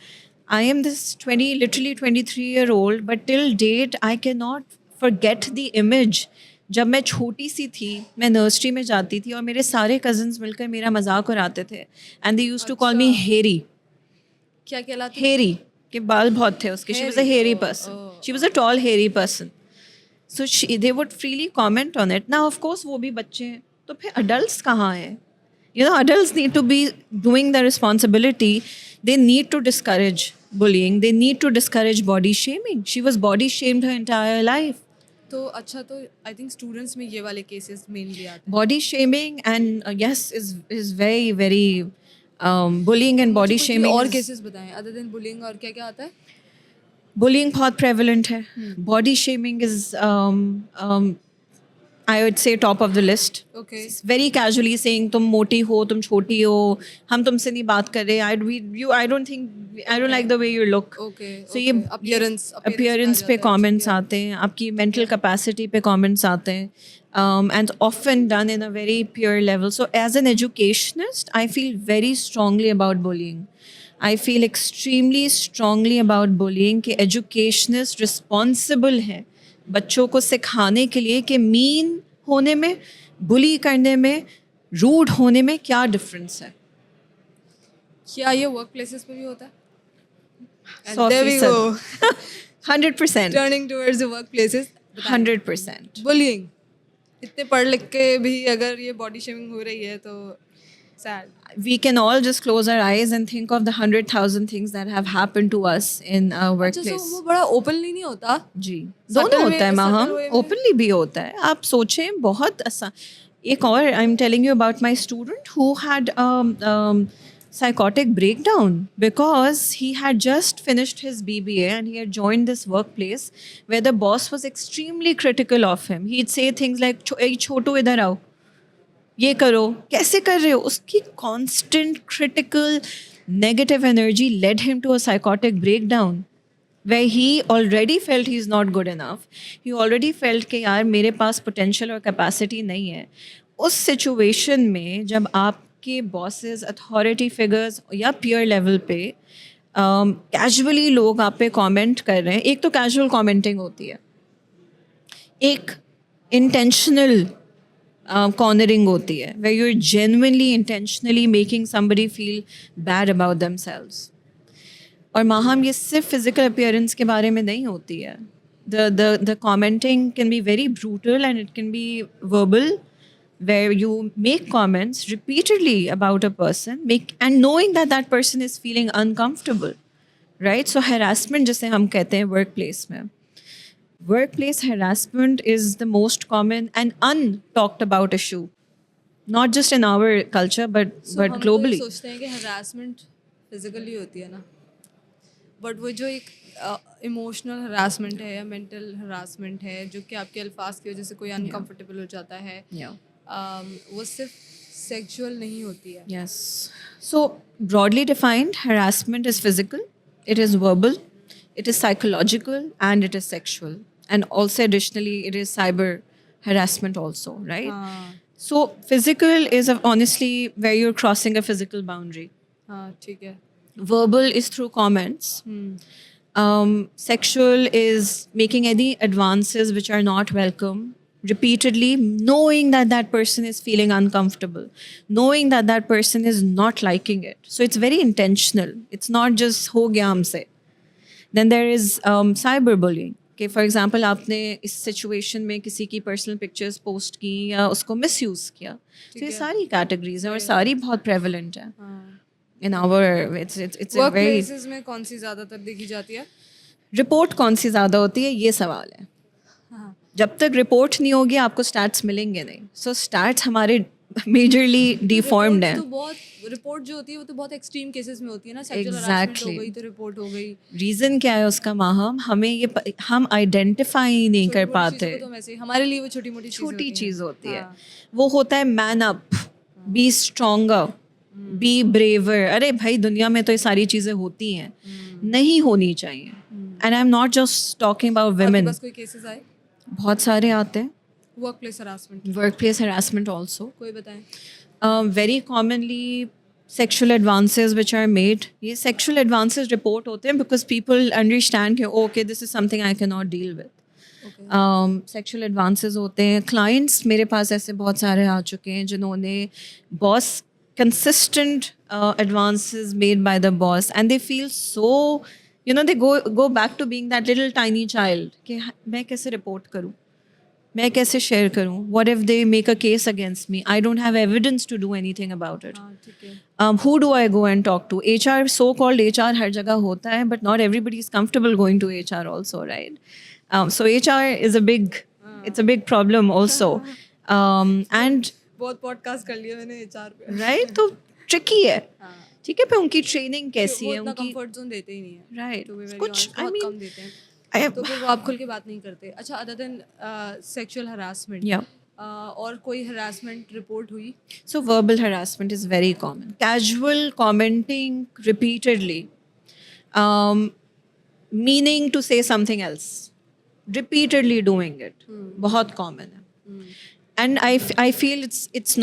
S1: I am this 23-year-old but till date I can not forget the image. जब मैं छोटी सी थी, मैं नर्सरी में जाती थी और मेरे सारे कजन्स मिलकर मेरा मजाक उड़ाते थे, and they used to call me hairy.
S2: क्या कहलाती?
S1: हेरी, के बाल बहुत थे उसके. She was a hairy person. She was a tall hairy person. So they would freely comment on it. Now of course वो भी बच्चे हैं, तो फिर अडल्ट्स कहाँ हैं? You know, adults need to be doing their responsibility. They need to discourage bullying. They need to discourage body shaming. She was body shamed her entire life.
S2: तो अच्छा, तो आई थिंक स्टूडेंट्स में ये वाले cases mainly आते हैं.
S1: Body shaming and yes is very bullying and body shaming.
S2: और
S1: is-
S2: cases बताएं अदर देन बुलिंग. और क्या क्या आता है?
S1: bullying बहुत prevalent है. Body shaming is I would say top of the list.
S2: Okay.
S1: Very casually saying तुम मोटी हो, तुम छोटी हो, हम तुमसे नहीं बात कर रहे. I don't like the way you look.
S2: Okay.
S1: So ये appearance पे comments आते हैं, आपकी mental capacity पे comments आते हैं, and often done in a very pure level. So as an educationist, I feel very strongly about bullying. I feel extremely strongly about bullying कि educationist responsible है बच्चों को सिखाने के लिए कि मीन होने में, बुली करने में, रूड होने में क्या डिफरेंस है.
S2: क्या ये वर्क प्लेसेस पे भी होता है?
S1: 100%.
S2: Turning towards the workplaces.
S1: 100%.
S2: Bullying. इतने पढ़ लिख के भी अगर ये बॉडी शेमिंग हो रही है तो sad.
S1: We can all just close our eyes and think of the 100,000 things that have happened to us in our
S2: अच्छा,
S1: workplace.
S2: so वो बड़ा ओपनली नहीं होता?
S1: जी,
S2: Subtle
S1: दोनों
S2: way
S1: होता है
S2: में,
S1: माहम.
S2: subtle way में.
S1: ओपनली भी होता है. आप सोचें, बहुत आसान. एक और, I am telling you about my student who had psychotic breakdown because he had just finished his BBA and he had joined this workplace where the boss was extremely critical of him. He'd say things like, छोटू इधर आओ, ये करो, कैसे कर रहे हो. उसकी constant critical negative energy led him to a psychotic breakdown where he already felt he's not good enough. He already felt कि यार मेरे पास potential और capacity नहीं है. उस situation में जब आपके bosses, authority figures या peer level पे casually लोग आप पे comment कर रहे हैं. एक तो casual commenting होती है, एक intentional cornering होती है where you're genuinely intentionally making somebody feel bad about themselves. और माहम ये सिर्फ physical appearance के बारे में नहीं होती है. The commenting can be very brutal and it can be verbal, where you make comments repeatedly about a person, and knowing that that person is feeling uncomfortable, right? So harassment जिसे हम कहते हैं workplace में. Workplace harassment is the most common and untalked about issue, not just in our culture but
S2: हम
S1: globally.
S2: तो ये सोचते हैं कि हरासमेंट फिजिकली होती है ना, बट वो जो एक इमोशनल हरासमेंट है या मेंटल हरासमेंट है जो कि आपके अल्फाज की वजह से कोई अनकंफर्टेबल हो जाता है,
S1: Yeah.
S2: वो सिर्फ सेक्सुअल नहीं होती है.
S1: Yes. So broadly defined, harassment is physical, it is verbal, it is psychological, and it is sexual. And also additionally, it is cyber harassment also, right? So physical is honestly where you're crossing a physical boundary.
S2: हाँ ठीक है.
S1: Verbal is through comments. Sexual is making any advances which are not welcome repeatedly, knowing that that person is feeling uncomfortable, knowing that that person is not liking it. So it's very intentional. It's not just ho gaya humse. Then there is cyberbullying. कि for example आपने इस situation में किसी की personal pictures post की या उसको misuse किया, तो ये सारी कैटेगरीज हैं और सारी बहुत प्रेवलेंट हैं in our. It's
S2: work
S1: very.
S2: Places में कौन सी ज़्यादातर देखी जाती है?
S1: रिपोर्ट कौन सी ज़्यादा होती है, ये सवाल है.
S2: हाँ.
S1: जब तक रिपोर्ट नहीं होगी आपको स्टैट्स मिलेंगे नहीं. सो स्टैट्स हमारे मेजरली डिफॉर्म्ड हैं.
S2: तो बहुत रिपोर्ट जो होती है वो तो बहुत एक्सट्रीम केसेस में होती है ना. सेक्सुअल हरासमेंट हो गई तो रिपोर्ट हो गई.
S1: रीज़न क्या है उसका माहम, हमें ये हम आइडेंटिफाई नहीं कर पाते.
S2: तो वैसे हमारे लिए वो छोटी मोटी
S1: चीज़ होती है. वो होता है man up, B stronger, be braver. अरे भाई दुनिया में तो ये सारी चीज़ें होती हैं, नहीं होनी चाहिए. And I am not just talking about women.
S2: बस कोई केसेस आए?
S1: बहुत सारे आते हैं.
S2: Work place harassment
S1: also.
S2: कोई बताएं.
S1: Very commonly sexual advances which are made. ये sexual advances report होते हैं because people understand कि okay this is something I cannot deal with. Sexual advances होते हैं. Clients मेरे पास ऐसे बहुत सारे आ चुके हैं जिन्होंने boss consistent advances made by the boss and they feel so, they go back to being that little tiny child कि मैं कैसे report करूँ, मैं कैसे शेयर करूँ. What if they make a case against me? I don't have evidence to do anything about it. Who do I go and talk to? HR, so-called HR हर जगह होता है, but not everybody is comfortable going to HR also, right? So HR is it's a big problem also. And
S2: बहुत podcast कर लिया मैंने HR पे.
S1: Right? तो tricky है. ठीक है, पे उनकी ट्रेनिंग कैसी है?
S2: उनकी कंफर्ट जोन देते ही नहीं है.
S1: Right.
S2: कुछ बहुत कम देते हैं. तो फिर वो आप खुल के बात नहीं करते. अच्छा, अदर देन सेक्सुअल हरासमेंट, और कोई हरासमेंट रिपोर्ट हुई?
S1: So verbal harassment is very common. Casual commenting repeatedly, meaning to say something else, repeatedly doing it, बहुत कॉमन है. And I feel it's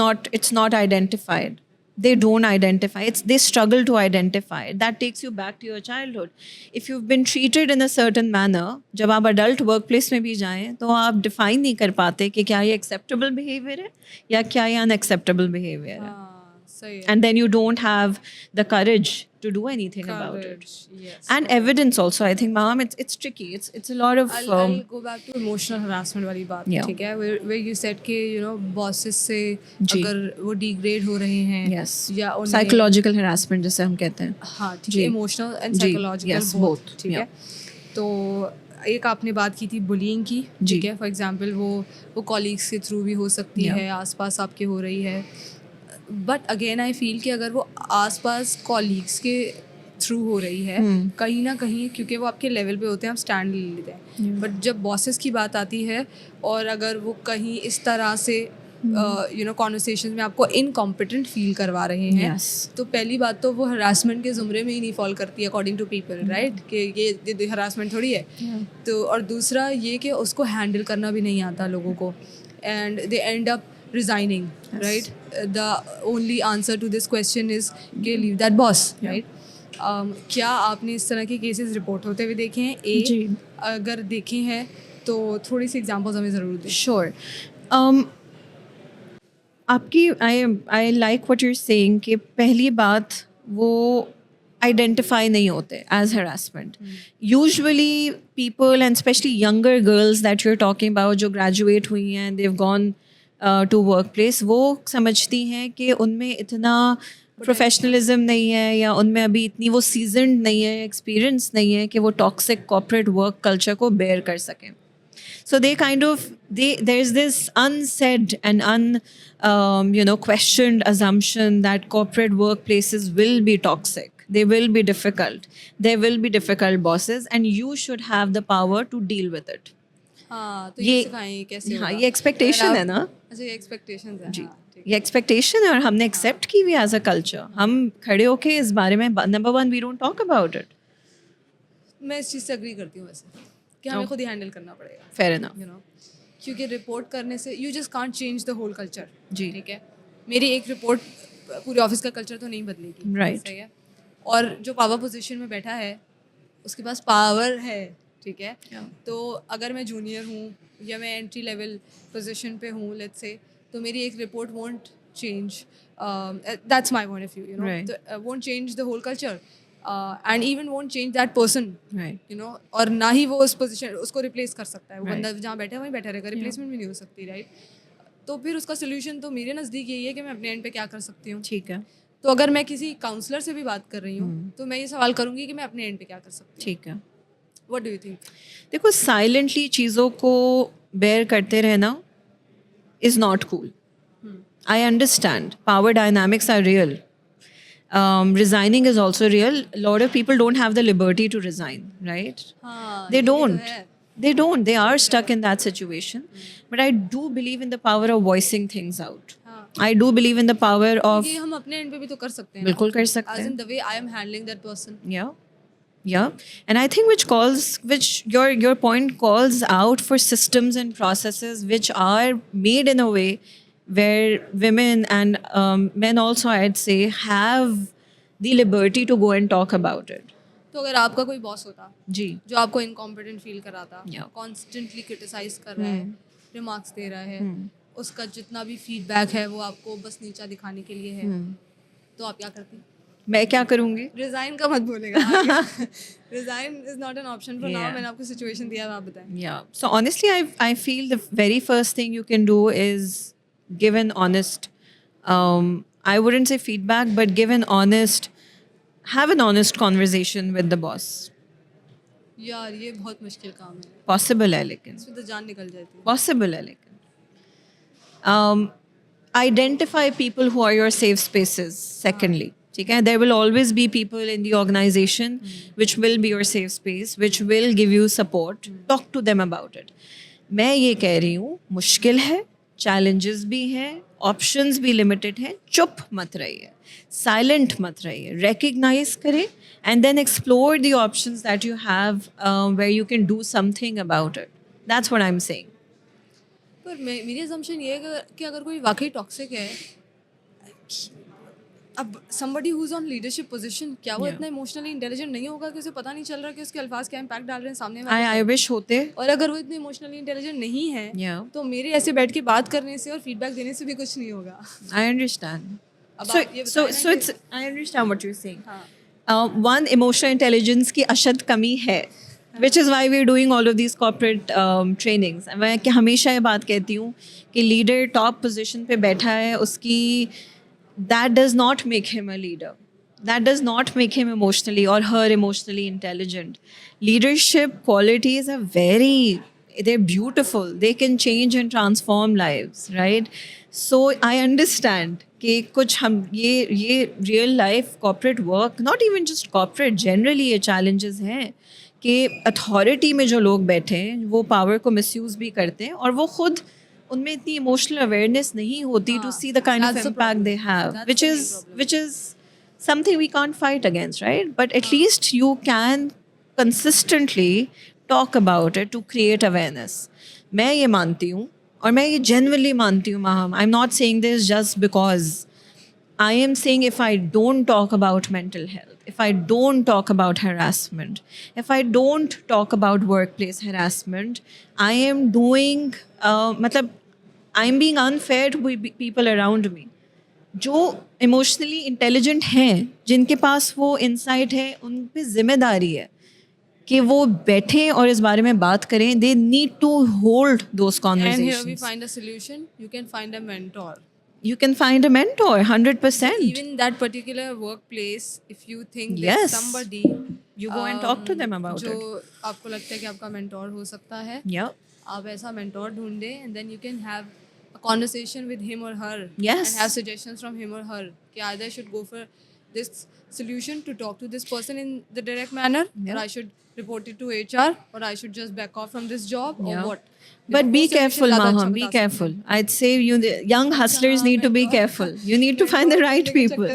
S1: not identified. They don't identify. They struggle to identify. That takes you back to your childhood. If you've been treated in a certain manner, जब आप adult workplace में भी जाएं तो आप define नहीं कर पाते कि क्या ये acceptable behavior है या क्या ये unacceptable behavior है. And then you don't have the courage to do anything about it.
S2: Yes.
S1: And evidence also, I think, Maham, it's tricky. It's a lot of.
S2: I'll go back to emotional harassment वाली बात. ठीक है, where you said कि bosses से अगर वो degrade हो रहे हैं.
S1: Yes.
S2: या
S1: psychological harassment जिसे हम कहते हैं.
S2: हाँ ठीक है, emotional and psychological.
S1: Yes, both.
S2: ठीक है. तो एक आपने बात की थी बुलिंग की. ठीक है, फॉर एग्जाम्पल वो कॉलीग्स के थ्रू भी हो सकती है, आसपास आपके हो रही है. बट अगेन आई फील कि अगर वो आसपास कॉलीग्स के थ्रू हो रही है, कहीं ना कहीं क्योंकि वो आपके लेवल पे होते हैं, आप स्टैंड ले लेते हैं. बट जब बॉसेस की बात आती है और अगर वो कहीं इस तरह से कॉन्वर्सेशन में आपको इनकॉम्पिटेंट फील करवा रहे हैं, तो पहली बात तो वो हरासमेंट के ज़ुमरे में ही नहीं फॉल करती अकॉर्डिंग टू पीपल, राइट, कि ये हरासमेंट थोड़ी है. तो और दूसरा ये कि उसको हैंडल करना भी नहीं आता लोगों को, and they and up resigning. Yes. Right, the only answer to this question is कि leave that boss. Right. क्या आपने इस तरह के केसेस रिपोर्ट होते हुए देखे हैं? अगर देखे हैं तो थोड़ी सी एग्जांपल्स हमें ज़रूर दें.
S1: Sure. आपकी I like what you're saying कि पहली बात वो आइडेंटिफाई नहीं होते as harassment. Usually people and specially younger girls that you are talking about जो ग्रेजुएट हुई हैं, they have gone to work place, वो समझती हैं कि उनमें इतना प्रोफेशनलिज्म नहीं है या उनमें अभी इतनी वो सीजनड नहीं है, एक्सपीरियंस नहीं है कि वो टॉक्सिक कॉर्पोरेट वर्क कल्चर को बेयर कर सकें. So they kind of, there's this unsaid and questioned assumption that corporate workplaces will be toxic. They will be difficult. There will be difficult bosses and you should have the power to deal with it.
S2: हाँ, तो ये सिखाएं कैसे होगा?
S1: हाँ, ये expectation है ना.
S2: अच्छा, ये एक्सपेक्टेशंस है.
S1: जी, ये एक्सपेक्टेशन है और हमने एक्सेप्ट की हुई एज अ कल्चर. हम खड़े होके इस बारे में number 1 we don't talk about it.
S2: मैं इस चीज़ से अग्री करती हूँ वैसे कि हमें खुद ही हैंडल करना पड़ेगा.
S1: Fair enough.
S2: क्योंकि रिपोर्ट करने से you just can't change the whole culture.
S1: जी.
S2: ठीक है, मेरी एक रिपोर्ट पूरे ऑफिस का कल्चर तो नहीं बदलेगी.
S1: Right.
S2: सही है. और जो पावर पोजीशन में बैठा है उसके पास पावर है. ठीक है. तो अगर मैं जूनियर हूँ या मैं एंट्री लेवल पोजीशन पे हूँ लेट्स से, तो मेरी एक report won't change. That's my point of view, you know. Won't change the whole culture and even won't change that person, you know. और ना ही वो उस पोजीशन उसको रिप्लेस कर सकता है. वो बंदा जहाँ बैठा है वहीं बैठा रहेगा, रिप्लेसमेंट भी नहीं हो सकती. राइट. तो फिर उसका सोल्यूशन तो मेरे नज़दीक यही है कि मैं अपने एंड पे क्या कर सकती हूँ.
S1: ठीक है.
S2: तो अगर मैं किसी काउंसलर से भी बात कर रही हूँ तो मैं ये सवाल करूँगी कि मैं अपने एंड पे क्या कर सकती हूँ.
S1: ठीक है.
S2: What do you think?
S1: देखो, साइलेंटली चीज़ों को बेयर करते रहना is not cool. I understand power dynamics are real. Resigning is also real. A lot of people don't have the liberty to resign, right? They don't. They don't. They are stuck in that situation. But I do believe in the power of voicing things out. I do believe in the power of.
S2: कि हम अपने and पे भी तो कर सकते हैं.
S1: बिल्कुल कर सकते
S2: हैं.
S1: हैं.
S2: As in the way I am handling that person.
S1: Yeah. Yeah. And I think which your point calls out for systems and processes which are made in a way where women and men also, I'd say, have the liberty to go and talk about it.
S2: तो अगर आपका कोई boss होता
S1: जी,
S2: जो आपको incompetent feel कराता,
S1: Yeah.
S2: Constantly criticise कर रहा है, रिमार्क्स दे रहा है, उसका जितना भी फीडबैक है वो आपको बस नीचा दिखाने के लिए है, तो आप क्या करती?
S1: मैं क्या करूँगी?
S2: रिजाइन का मत बोलेगा. Resign is not an option for now. मैंने आपको सिचुएशन दिया, आप बताएं.
S1: Yeah. So honestly, I feel the very first thing you can do is give an honest, I wouldn't say feedback, but have an honest conversation with the boss.
S2: यार ये बहुत मुश्किल काम है.
S1: Possible है लेकिन.
S2: इसमें तो जान निकल जाती है.
S1: Possible है लेकिन. Identify people who are your safe spaces. Secondly, ठीक है, there will always be people in the organization which will be your safe space, which will give you support. Talk to them about it. मैं ये कह रही हूँ, मुश्किल है, challenges भी हैं, options भी limited हैं, चुप मत रहिए, silent मत रहिए, recognize करें and then explore the options that you have where you can do something about it. That's what I'm saying.
S2: पर मेरी assumption ये है कि अगर कोई वाकई टॉक्सिक है, अब somebody who's on leadership position, क्या वो इतना इमोशनली इंटेलिजेंट नहीं होगा कि उसे पता नहीं चल रहा कि उसके अल्फाज क्या इम्पैक्ट डाल रहे हैं सामने वाले?
S1: I wish होते.
S2: और अगर वो इतने इमोशनली इंटेलिजेंट नहीं है तो मेरे ऐसे बैठ के बात करने से और फीडबैक देने से भी कुछ नहीं होगा.
S1: I understand. So it's I understand what you're saying. One, emotional intelligence की अशद कमी है, which is why we're doing all of these corporate trainings. मैं कि हमेशा ये बात कहती हूँ कि लीडर टॉप पोजीशन पे बैठा है, उसकी that does not make him a leader. That does not make him emotionally or her emotionally intelligent. Leadership qualities are they're beautiful. They can change and transform lives, right? So I understand कि कुछ हम ये real life corporate work, not even just corporate, generally ये challenges हैं कि authority में जो लोग बैठे हैं वो power को misuse भी करते हैं और वो खुद उनमें इतनी इमोशनल अवेयरनेस नहीं होती to see the kind of impact they have, which is something we can't fight against, right? But at least you can consistently talk about it to create awareness. मैं ये मानती हूँ और मैं ये genuinely मानती हूँ Maham. I'm not saying this just because. I am saying if I don't talk about mental health, if I don't talk about harassment, if I don't talk about workplace harassment, I am doing, I am being unfair to people around me. जो emotionally intelligent हैं, जिनके पास वो insight है, उन पे जिम्मेदारी है कि वो बैठें और इस बारे में बात करें. They need to hold those conversations.
S2: And here we find a solution. You can find a mentor.
S1: You can find a mentor, 100%.
S2: Even that particular workplace, if you think
S1: Yes.
S2: there's somebody,
S1: You go and talk to them about
S2: जो
S1: it.
S2: आपको लगता है कि आपका mentor हो सकता है,
S1: Yeah.
S2: आप ऐसा mentor ढूंढे and then you can have a conversation with him or her.
S1: Yes.
S2: And have suggestions from him or her कि either I should go for this solution to talk to this person in the direct manner, or I should report it to HR, or I should just back off from this job, or what?
S1: But be
S2: वो solution
S1: careful,
S2: ज़्यादा अच्छा
S1: Maham. Be
S2: बता सकते
S1: careful.
S2: हैं.
S1: I'd say the young hustlers need to be careful. You need to find the right people.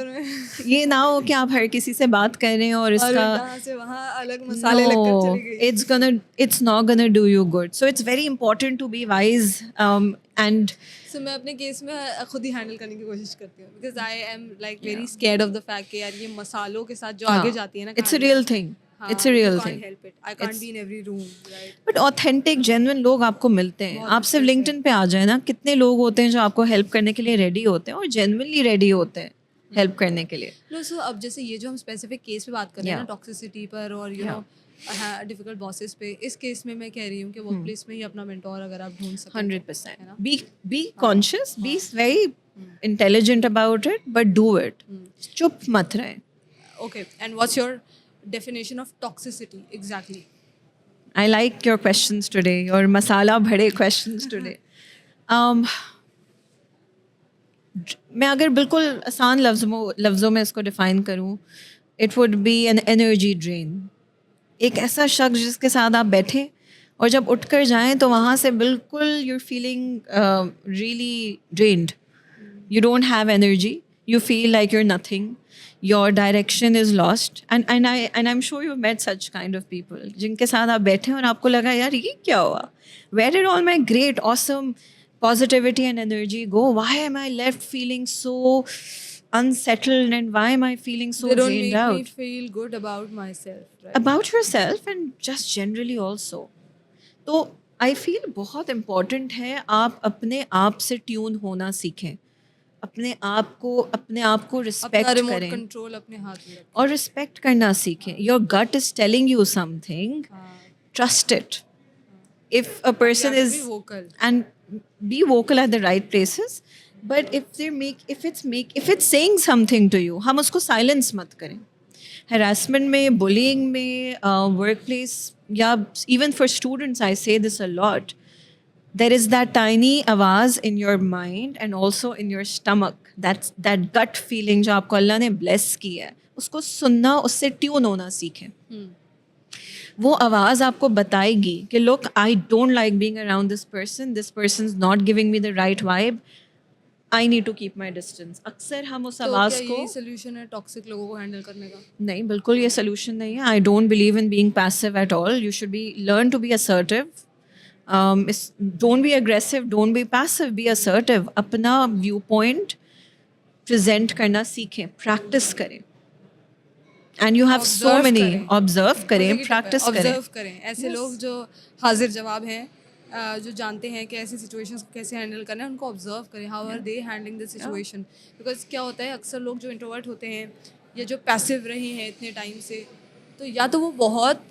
S1: ये ना हो कि आप हर किसी से बात कर रहे हैं और इसका
S2: यहाँ से वहाँ अलग मसाले लगकर चली गई.
S1: it's not gonna do you good. So it's very important to be wise and
S2: So मैं अपने केस में खुद ही हैंडल करने की कोशिश करती हूँ, because I am like very scared of the fact कि यार ये मसालों के साथ जो आगे जाती है ना,
S1: it's a real thing. It's a real thing.
S2: You can't help it. I can't be in every room, right?
S1: But authentic, genuine लोग आपको मिलते हैं. आप सिर्फ LinkedIn पे आ जाए ना, कितने लोग होते हैं जो आपको हेल्प करने के लिए रेडी होते हैं और genuinely रेडी होते हैं हेल्प करने के लिए.
S2: No, so अब जैसे ये जो हम स्पेसिफिक केस पे बात कर रहे हैं ना, टॉक्सिसिटी पर और यू नो डिफिकल्ट बॉसेस पे, इस केस में मैं कह रही हूँ कि वर्क प्लेस में ही अपना मेंटोर अगर आप ढूंढ सकें
S1: 100%. Be conscious, be very intelligent about it, but do it. चुप मत रहे.
S2: Okay, and what's your definition of toxicity exactly?
S1: I like your questions today, your masala bhade questions today. मैं अगर बिल्कुल आसान लफ्ज़ों में इसको डिफ़ाइन करूँ, it would be an energy drain. एक ऐसा शख्स जिसके साथ आप बैठे और जब उठ कर जाएँ तो वहाँ से बिल्कुल you're feeling really drained. You don't have energy. You feel like you're nothing. Your direction is lost. And I'm sure you've met such kind of people जिनके साथ आप बैठे और आपको लगा यार ये क्या हुआ? Where did all my great, awesome positivity and energy go? Why am I left feeling so unsettled and why am I feeling so
S2: They don't
S1: drained
S2: make
S1: out?
S2: me feel good about myself, right?
S1: About yourself and just generally also. तो I feel बहुत important है आप अपने आप से tune होना सीखें. अपने आप को रिस्पेक्ट करें
S2: कंट्रोल अपने हाथ में रखें
S1: और रिस्पेक्ट करना सीखें. Your gut is telling you something, trust it. If a person is and be vocal at the right places, but if it's saying something to you, हम उसको साइलेंस मत करें. हरासमेंट में, बुलिंग में, वर्क प्लेस या even for students I say this a lot. There is that tiny आवाज़ in your mind and also in your stomach, that gut feeling जो आपको अल्लाह ने bless की है, उसको सुनना, उससे ट्यून होना सीखें. वो आवाज़ आपको बताएगी कि look, I don't like being around this person's not giving me the right vibe, I need to keep my distance. अक्सर हम उस आवाज़ को,
S2: यही solution है टॉक्सिक लोगों को हैंडल करने का?
S1: नहीं, बिल्कुल ये solution नहीं है. I don't believe in being passive at all. You should learn to be assertive. Don't be aggressive, don't be passive, be assertive. अपना व्यू पॉइंट प्रेजेंट करना सीखें, प्रैक्टिस करें. And you have so many. Observe करें, practice
S2: करें. ऐसे लोग जो हाजिर जवाब हैं, जो जानते हैं कि ऐसी सिचुएशंस को कैसे हैंडल करना है, उनको ऑब्जर्व करें. How are they handling the situation? Because क्या होता है, अक्सर लोग जो इंट्रोवर्ट होते हैं या जो पैसिव रहे हैं इतने टाइम से, तो या तो वो बहुत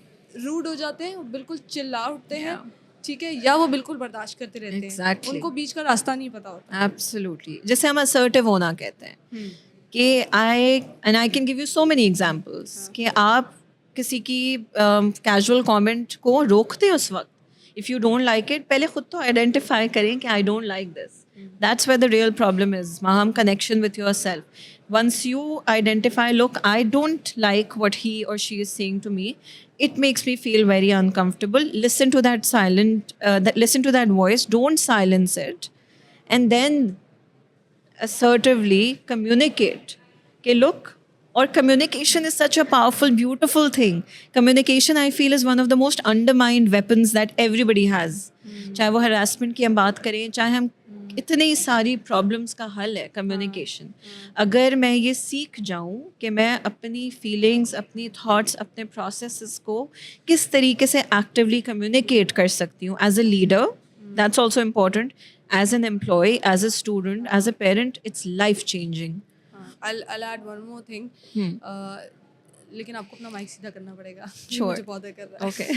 S2: रूड हो जाते हैं, बिल्कुल चिल्ला उठते हैं, ठीक है, या वो बिल्कुल बर्दाश्त करते रहते हैं. उनको बीच का रास्ता नहीं पता होता.
S1: एब्सोल्युटली. जैसे हम असर्टिव होना कहते हैं कि I can give you so many examples कि आप किसी की कैजुअल कमेंट को रोकते हैं उस वक्त. If you don't like it, पहले खुद तो आइडेंटिफाई करें कि I don't like this. That's where the real problem is. Maham, connection with yourself. Once you identify, look, I don't like what he or she is saying to me. It makes me feel very uncomfortable. Listen to that voice. Don't silence it. And then assertively communicate. Okay, look, or communication is such a powerful, beautiful thing. Communication, I feel, is one of the most undermined weapons that everybody has. चाहे वो harassment की हम बात करें, चाहे हम इतनी सारी प्रॉब्लम्स का हल है कम्युनिकेशन. अगर मैं ये सीख जाऊँ कि मैं अपनी फीलिंग्स, अपनी थॉट्स, अपने प्रोसेसेस को किस तरीके से एक्टिवली कम्युनिकेट कर सकती हूँ as a leader, that's also important. As an employee, as a student, as a parent, it's life changing.
S2: I'll add one more thing. लेकिन आपको अपना माइक सीधा करना पड़ेगा.
S1: Sure.
S2: मुझे बहुत कर रहा है.
S1: Okay.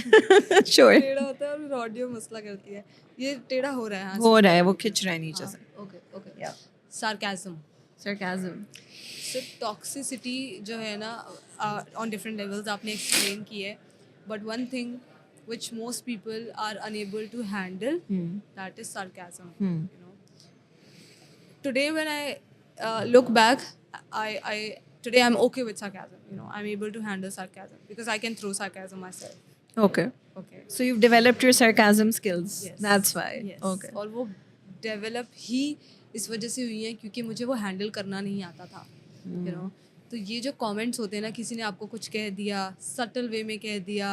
S1: Sure.
S2: टेढ़ा होता है और ऑडियो मसला करती है. ये टेढ़ा हो रहा है.
S1: हो रहा है, वो खिंच रहा है नीचे से.
S2: Okay. Yeah. Sarcasm. So toxicity जो है ना, on different levels आपने explain की है. But one thing which most people are unable to handle, that is sarcasm. You know. Today when I look back, Today I'm okay with sarcasm. You know, I'm able to handle sarcasm because I can throw sarcasm myself.
S1: Okay.
S2: Okay.
S1: So you've developed your sarcasm skills.
S2: Yes.
S1: That's why.
S2: Yes.
S1: Okay.
S2: और वो develop ही इस वजह से हुई है क्योंकि मुझे वो हैंडल करना नहीं आता था, यू नो. तो ये जो कमेंट्स होते हैं ना, किसी ने आपको कुछ कह दिया, सटल वे में कह दिया,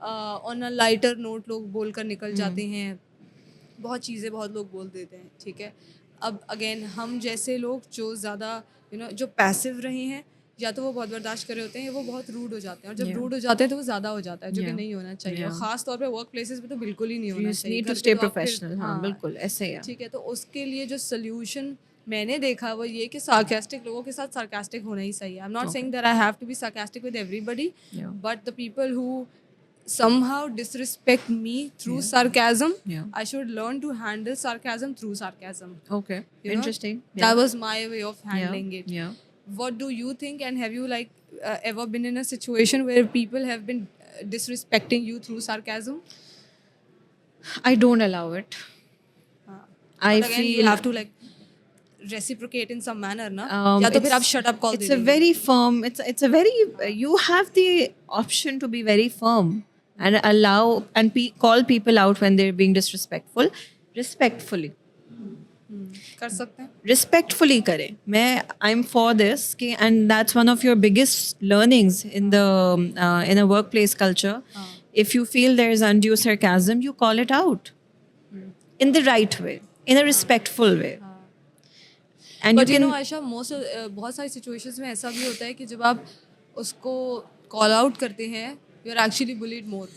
S2: ऑन अ लाइटर नोट लोग बोल कर निकल जाते हैं, बहुत चीज़ें बहुत लोग बोल देते हैं, ठीक है. अब अगेन हम जैसे लोग जो ज़्यादा जो पैसिव रहे हैं, या तो वो बहुत बर्दाश्त कर रहे होते हैं, वो बहुत रूड हो जाते हैं, और जब रूड हो जाते हैं तो वो ज़्यादा हो जाता है, जो कि नहीं होना चाहिए. और ख़ास तौर पे वर्क प्लेसेस में तो बिल्कुल ही नहीं होना चाहिए.
S1: नीड टू
S2: घर पे
S1: स्टे
S2: तो आप फिर-
S1: प्रोफेशनल. हाँ, बिल्कुल ऐसे ही है.
S2: ठीक है. तो उसके लिए जो सोल्यूशन मैंने देखा वो ये कि सार्कास्टिक लोगों के साथ सार्कास्टिक होना ही सही है. I am not saying that I have to be sarcastic with everybody,
S1: Yeah.
S2: But the people who somehow disrespect me through sarcasm,
S1: Yeah.
S2: I should learn to handle sarcasm through sarcasm.
S1: Okay.
S2: You know?
S1: Interesting. Yeah.
S2: That was my way of handling
S1: Yeah.
S2: it.
S1: Yeah.
S2: What do you think, and have you ever been in a situation where people have been disrespecting you through sarcasm?
S1: I don't allow it. I
S2: But again,
S1: feel
S2: you have to reciprocate in some manner, na? या तो फिर आप
S1: it's-
S2: shut up call
S1: It's
S2: they
S1: a
S2: देंगे.
S1: very firm. It's a very. You have the option to be very firm and allow and call people out when they're being disrespectful, respectfully.
S2: कर सकते हैं.
S1: Respectfully करें. मैं I'm for this कि and that's one of your biggest learnings in the in a workplace culture. If you feel there is undue sarcasm, you call it out in the right way, in a respectful way. And
S2: but
S1: you
S2: you
S1: can
S2: know Ayesha, most बहुत सारी situations में ऐसा भी होता है कि जब आप उसको कॉल आउट करते हैं, यू आर एक्चुअली बुलीड मोर.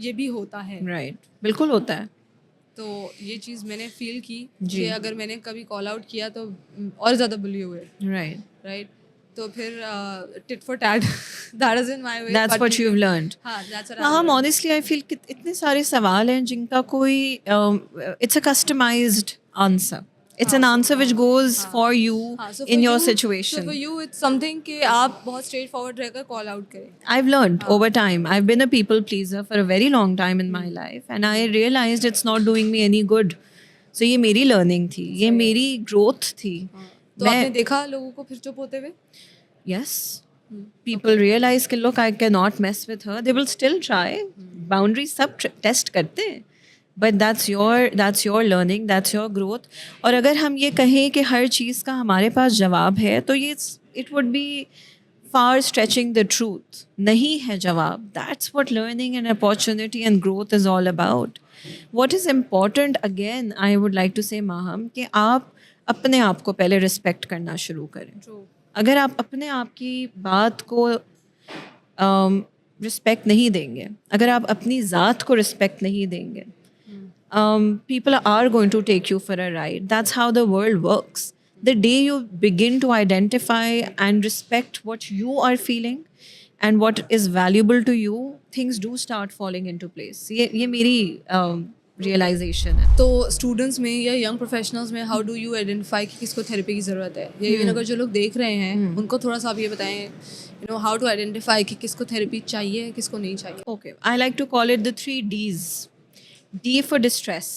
S2: ये भी होता है.
S1: right. बिल्कुल होता है.
S2: तो ये चीज़ मैंने फील की
S1: जी.
S2: कि अगर मैंने कभी कॉल आउट किया तो और ज़्यादा बुली हुए.
S1: Right.
S2: राइट. तो फिर tit for tat, that is in my way.
S1: That's what you've learned.
S2: हाँ, that's what
S1: हाँ, honestly, I feel कि इतने सारे सवाल हैं जिनका कोई it's a customized answer. It's an answer which goes for you in your situation.
S2: So for you it's something कि आप बहुत straight forward रहकर कॉल आउट करें.
S1: I've learned over time. I've been a people pleaser for a very long time in my life, and I realized it's not doing me any good. So ये मेरी learning थी, ये मेरी growth थी.
S2: तो आपने देखा लोगों को फिर चुप होते हुए?
S1: Yes. People realize कि look, I cannot mess with her. They will still try. Boundaries सब test करते हैं. But that's your learning, that's your growth. और अगर हम ये कहें कि हर चीज़ का हमारे पास जवाब है, तो ये it would be far stretching the truth. नहीं है जवाब. That's what learning and opportunity and growth is all about. What is important, again, I would like to say, Maham, कि आप अपने आप को पहले respect करना शुरू करें.
S2: True.
S1: अगर आप अपने आप की बात को रिस्पेक्ट नहीं देंगे, अगर आप अपनी ज़ात को रिस्पेक्ट नहीं देंगे, people are going to take you for a ride. That's how the world works. The day you begin to identify and respect what you are feeling and what is valuable to you, things do start falling into place. ये मेरी realization है.
S2: तो students में या young professionals में how do you identify कि किसको therapy की ज़रूरत है, या इवन अगर जो लोग देख रहे हैं उनको थोड़ा सा आप ये बताएं, हाउ टू आइडेंटिफाई कि किसको थेरेपी चाहिए, किसको नहीं चाहिए.
S1: Okay, I like to call it the 3 Ds. D for distress,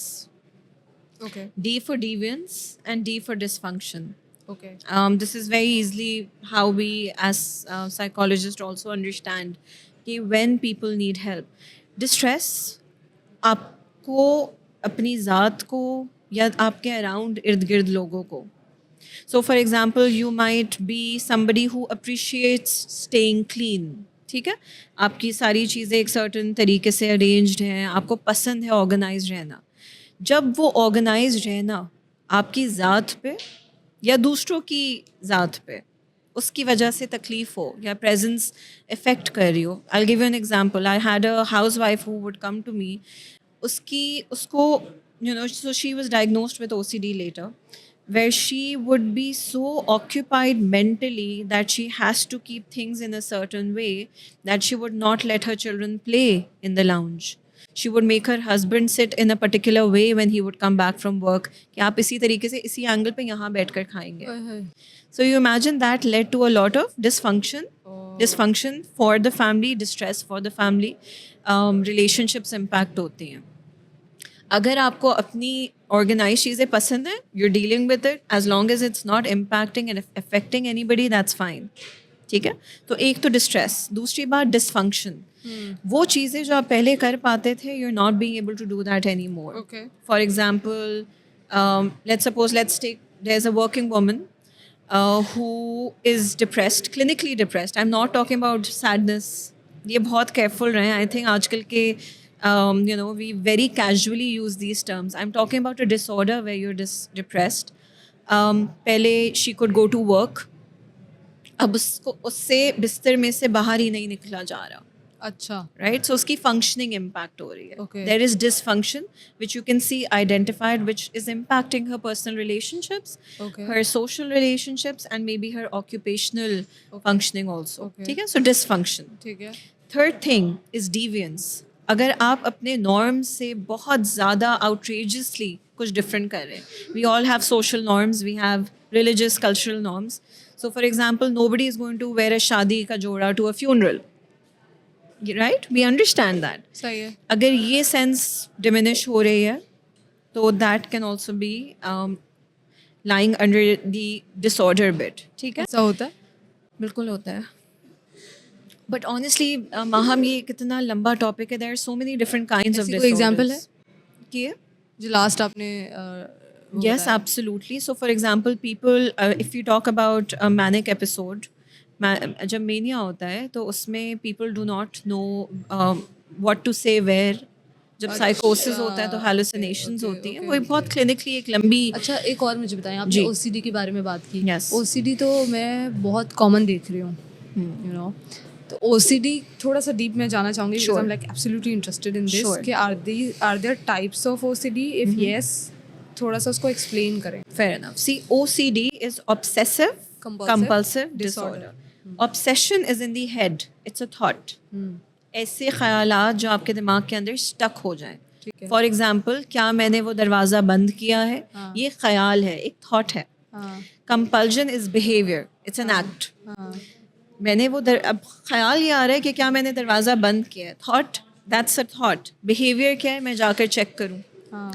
S2: Okay.
S1: D for deviance, and D for dysfunction.
S2: Okay.
S1: This is very easily how we as psychologists also understand कि when people need help. Distress आपको अपनी ज़ात को या आपके around इर्द गिर्द लोगों को. So for example, you might be somebody who appreciates staying clean. ठीक है, आपकी सारी चीज़ें एक सर्टन तरीके से अरेंज्ड हैं, आपको पसंद है ऑर्गेनाइज रहना. जब वो ऑर्गेनाइज रहना आपकी ज़ात पे या दूसरों की ज़ात पे उसकी वजह से तकलीफ़ हो या प्रेजेंस इफ़ेक्ट कर रही हो. I give you an example. I had a housewife who would come to me. उसको so she was diagnosed with OCD later, where she would be so occupied mentally that she has to keep things in a certain way that she would not let her children play in the lounge. She would make her husband sit in a particular way when he would come back from work कि आप इसी तरीके से इसी angle पे यहाँ बैठकर खाएंगे. So you imagine that led to a lot of dysfunction for the family, distress for the family, relationships impact होती हैं. अगर आपको अपनी ऑर्गेनाइज चीज़ें पसंद हैं, you're dealing with it as long as it's not impacting and affecting anybody, that's fine. ठीक है. तो एक तो डिस्ट्रेस, दूसरी बात डिसफंक्शन. वो चीज़ें जो आप पहले कर पाते थे, you are not being able to do that any more.
S2: Okay.
S1: For example, let's take, there's a working woman who is depressed, clinically depressed. I'm not talking about sadness. ये बहुत careful रहे. I think आजकल के we very casually use these terms. I'm talking about a disorder where you're depressed. पहले she could go to work. अब उससे बिस्तर में से बाहर ही नहीं निकला जा रहा.
S2: अच्छा.
S1: Right, so उसकी functioning impact हो रही है.
S2: Okay.
S1: There is dysfunction which you can see identified, which is impacting her personal relationships,
S2: Okay.
S1: her social relationships, and maybe her occupational functioning also.
S2: Okay.
S1: ठीक है, so dysfunction.
S2: ठीक है.
S1: Third thing is deviance. अगर आप अपने norms से बहुत ज़्यादा outrageously कुछ different कर रहे हैं. We all have social norms, we have religious, cultural norms. So for example, nobody is going to wear a शादी का जोड़ा to a funeral. Right? We understand that.
S2: सही है.
S1: अगर ये sense diminish हो रही है, तो that can also be lying under the disorder bit. ठीक है?
S2: ऐसा होता है.
S1: बिल्कुल होता है. But honestly, माहम, ये कितना लंबा topic है. There are so many different kinds of
S2: ऐसी कोई
S1: disorders.
S2: example है?
S1: किए?
S2: जो लास्ट आपने
S1: Yes, absolutely. So for example, people, if you talk about a manic episode, जब mania होता है तो उसमें people do not know what to say where. जब psychosis होता है तो hallucinations होती हैं. वो बहुत clinically एक लंबी.
S2: अच्छा, एक और मुझे बताएं, आपने OCD के बारे में बात की.
S1: Yes.
S2: OCD तो मैं बहुत कॉमन देख रही हूँ, you know. तो OCD थोड़ा सा डीप में जाना चाहूँगी because I'm like absolutely interested in this. कि are there types of OCD? If yes, थोड़ा सा उसको explain करें.
S1: Fair enough. See, OCD is obsessive compulsive disorder. Obsession is in the head. It's a thought. ऐसे ख्यालात जो आपके दिमाग के अंदर स्टक हो जाएं. फॉर एग्जाम्पल, क्या मैंने वो दरवाज़ा बंद किया है, ये ख्याल है, एक थॉट है. Compulsion is behaviour, it's an act. मैंने वो अब ख्याल ये आ रहा है कि क्या मैंने दरवाज़ा बंद किया है. Thought, that's a thought. Behaviour क्या है, मैं जाकर चेक करूँ.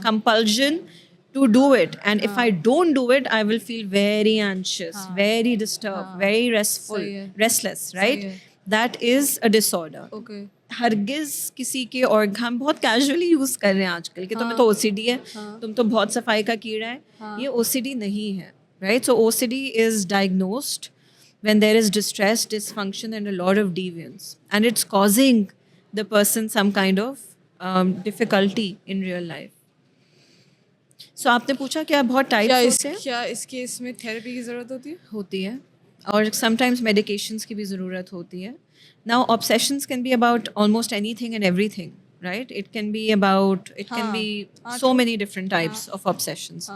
S1: Compulsion to do it, and if I don't do it, I will feel very anxious, very disturbed, very restless, right? That is a disorder.
S2: Okay.
S1: हरगिज किसी के, और हम बहुत कैजुअली यूज कर रहे हैं आजकल कि तुम्हें तो OCD है, तुम तो बहुत सफाई का कीड़ा है. ये OCD नहीं है, right? So OCD is diagnosed when there is distress, dysfunction, and a lot of deviance, and it's causing the person some kind of difficulty in real life. So आपने पूछा क्या बहुत टाइप्स होते हैं.
S2: क्या इस केस में थेरेपी की ज़रूरत होती है?
S1: और समटाइम्स मेडिकेशंस की भी ज़रूरत होती है. Now obsessions can be about almost anything and everything, right? It can B so many different types of obsessions.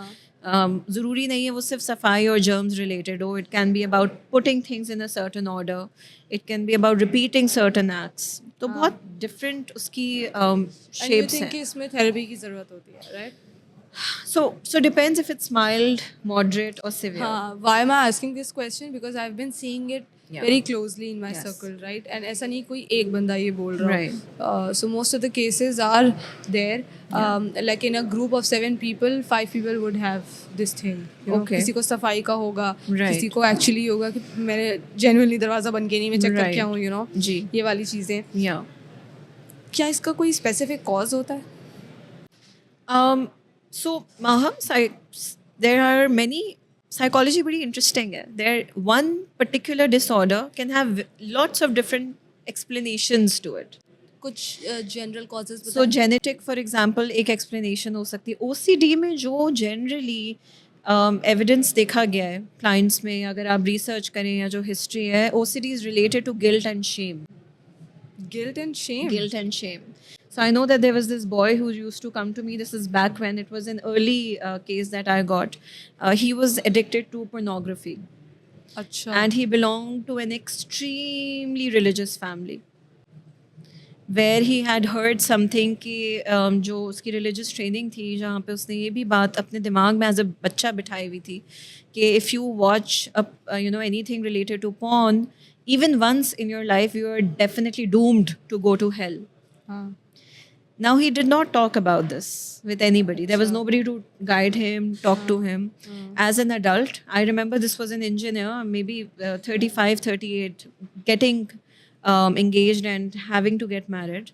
S1: ज़रूरी नहीं है वो सिर्फ सफाई और जर्म्स रिलेटेड हो. It can be about putting things in a certain order. It can be about repeating certain acts. तो बहुत डिफरेंट उसकी शेप्स हैं.
S2: इसमें थेरेपी की ज़रूरत होती है, right?
S1: So depends if it's mild, moderate, or severe.
S2: Why am I asking this question? Because I've been seeing it very closely in my circle, right? And ऐसा नहीं कोई एक बंदा ये बोल रहा है. So most of the cases are there. Like in a group of 7 people, 5 people would have this thing. You know? किसी को सफाई का होगा, किसी को actually होगा कि मैंने genuinely दरवाज़ा बंद किया नहीं, मैं चेक करके आऊँ, you know? जी. ये वाली चीज़ें. क्या इसका कोई specific cause होता है?
S1: So, Maham, there are many, psychology very interesting है. One particular disorder can have lots of different explanations to it.
S2: कुछ general causes बताएं.
S1: So genetic, for example, एक explanation हो सकती है. OCD में जो generally evidence देखा गया है clients में, अगर आप research करें या जो history है, OCD is related to guilt and shame.
S2: Guilt and shame?
S1: Guilt and shame. So I know that there was this boy who used to come to me. This is back when it was an early case that I got. He was addicted to pornography.
S2: Achha.
S1: And he belonged to an extremely religious family, where he had heard something कि जो उसकी religious training थी, जहाँ पे उसने ये भी बात अपने दिमाग में as a बच्चा बिठाई हुई थी कि if you watch anything related to porn, even once in your life, you are definitely doomed to go to hell. Now he did not talk about this with anybody. There was nobody to guide him, talk to him. As an adult, I remember this was an engineer, maybe 35, 38, getting engaged and having to get married.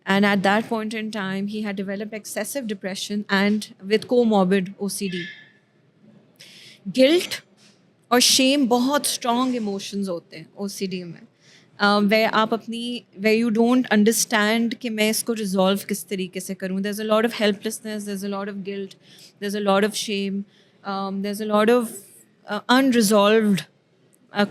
S1: And at that point in time, he had developed excessive depression and with comorbid OCD. Guilt और shame बहुत strong emotions होते हैं OCD में. Where आप अपनी where you don't understand कि मैं इसको resolve किस तरीके से करूँ. There's a lot of helplessness, there's a lot of guilt, there's a lot of shame, there's a lot of unresolved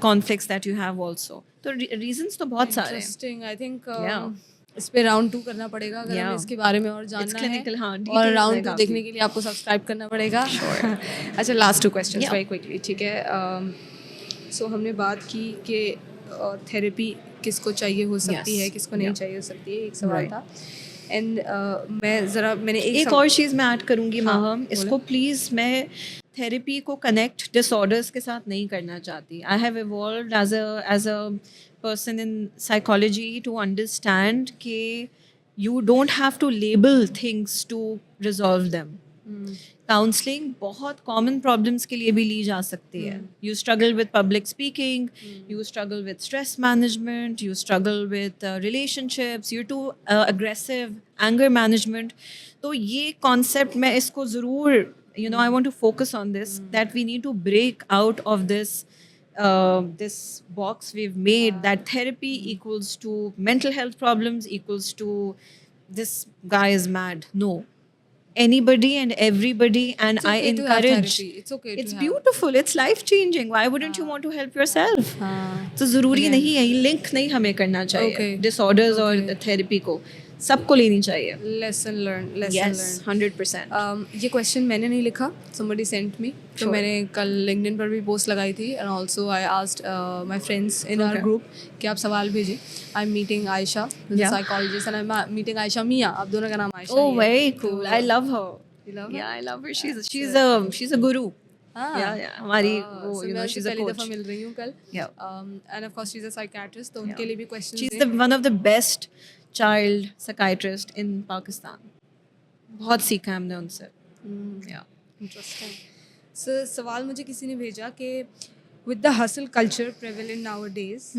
S1: conflicts that you have also. तो reasons तो बहुत सारे हैं.
S2: Interesting. I think
S1: Yeah.
S2: इस पे राउंड 2 करना पड़ेगा अगर हमें इसके बारे में और जानना
S1: clinical, हाँ,
S2: है, और
S1: details
S2: राउंड
S1: में
S2: 2
S1: काफी.
S2: देखने के लिए आपको सब्सक्राइब करना पड़ेगा. अच्छा, last 2 questions
S1: Yeah.
S2: Very quickly, ठीक है. सो हमने बात की कि थेरेपी किसको चाहिए हो सकती
S1: Yes.
S2: है, किसको नहीं
S1: Yeah.
S2: चाहिए हो सकती है, एक सवाल
S1: Right.
S2: था. एंड मैंने
S1: एक और चीज़ मैं ऐड करूँगी
S2: हाँ,
S1: माहम, इसको प्लीज़ मैं थेरेपी को कनेक्ट डिसऑर्डर्स के साथ नहीं करना चाहती. I have evolved as a person in psychology to understand कि you don't have to label things to resolve them. Counselling बहुत कॉमन प्रॉब्लम्स के लिए भी ली जा सकती है. You struggle with public speaking, you struggle with stress management, you struggle with relationships, you too aggressive anger management. तो ये कॉन्सेप्ट मैं इसको ज़रूर I want to focus on this, that we need to break out of this box we've made, that therapy equals to mental health problems, equals to this guy is mad. No, anybody and everybody, and
S2: It's
S1: I
S2: okay to have
S1: encourage.
S2: therapy. It's okay to
S1: It's
S2: have.
S1: beautiful, it's life changing. Why wouldn't you want to help yourself? तो ज़रूरी
S2: Again.
S1: नहीं है, link नहीं हमें करना चाहिए
S2: Okay.
S1: Disorders और therapy को. सबको लेनी चाहिए.
S2: Lesson learn.
S1: Yes, 100%.
S2: ये क्वेश्चन मैंने नहीं लिखा, somebody sent me. तो
S1: Sure.
S2: मैंने कल लिंक्डइन पर भी पोस्ट लगाई थी, and also I asked my friends in our
S1: Okay.
S2: Group कि आप सवाल भेजें. I am meeting Ayesha,
S1: Yeah.
S2: Psychologist, and I am meeting Ayesha Mian. आप दोनों का नाम आयशा
S1: Oh,
S2: ही है.
S1: very
S2: तो-
S1: cool. I love her.
S2: You love her?
S1: Yeah, I love her. She's a guru.
S2: हाँ.
S1: Yeah. हमारी
S2: So
S1: वो
S2: मैं
S1: she's
S2: उनसे
S1: a
S2: पहली
S1: coach.
S2: दफ़ा मिल रही हूँ कल.
S1: Yeah.
S2: End of course she is a psychiatrist, तो उनके लिए भी question
S1: She's one of the best child psychiatrist in Pakistan. बहुत सीखा हमने उनसे. Yeah.
S2: इंटरेस्टिंग. सो सवाल मुझे किसी ने भेजा कि with the hustle culture prevalent nowadays,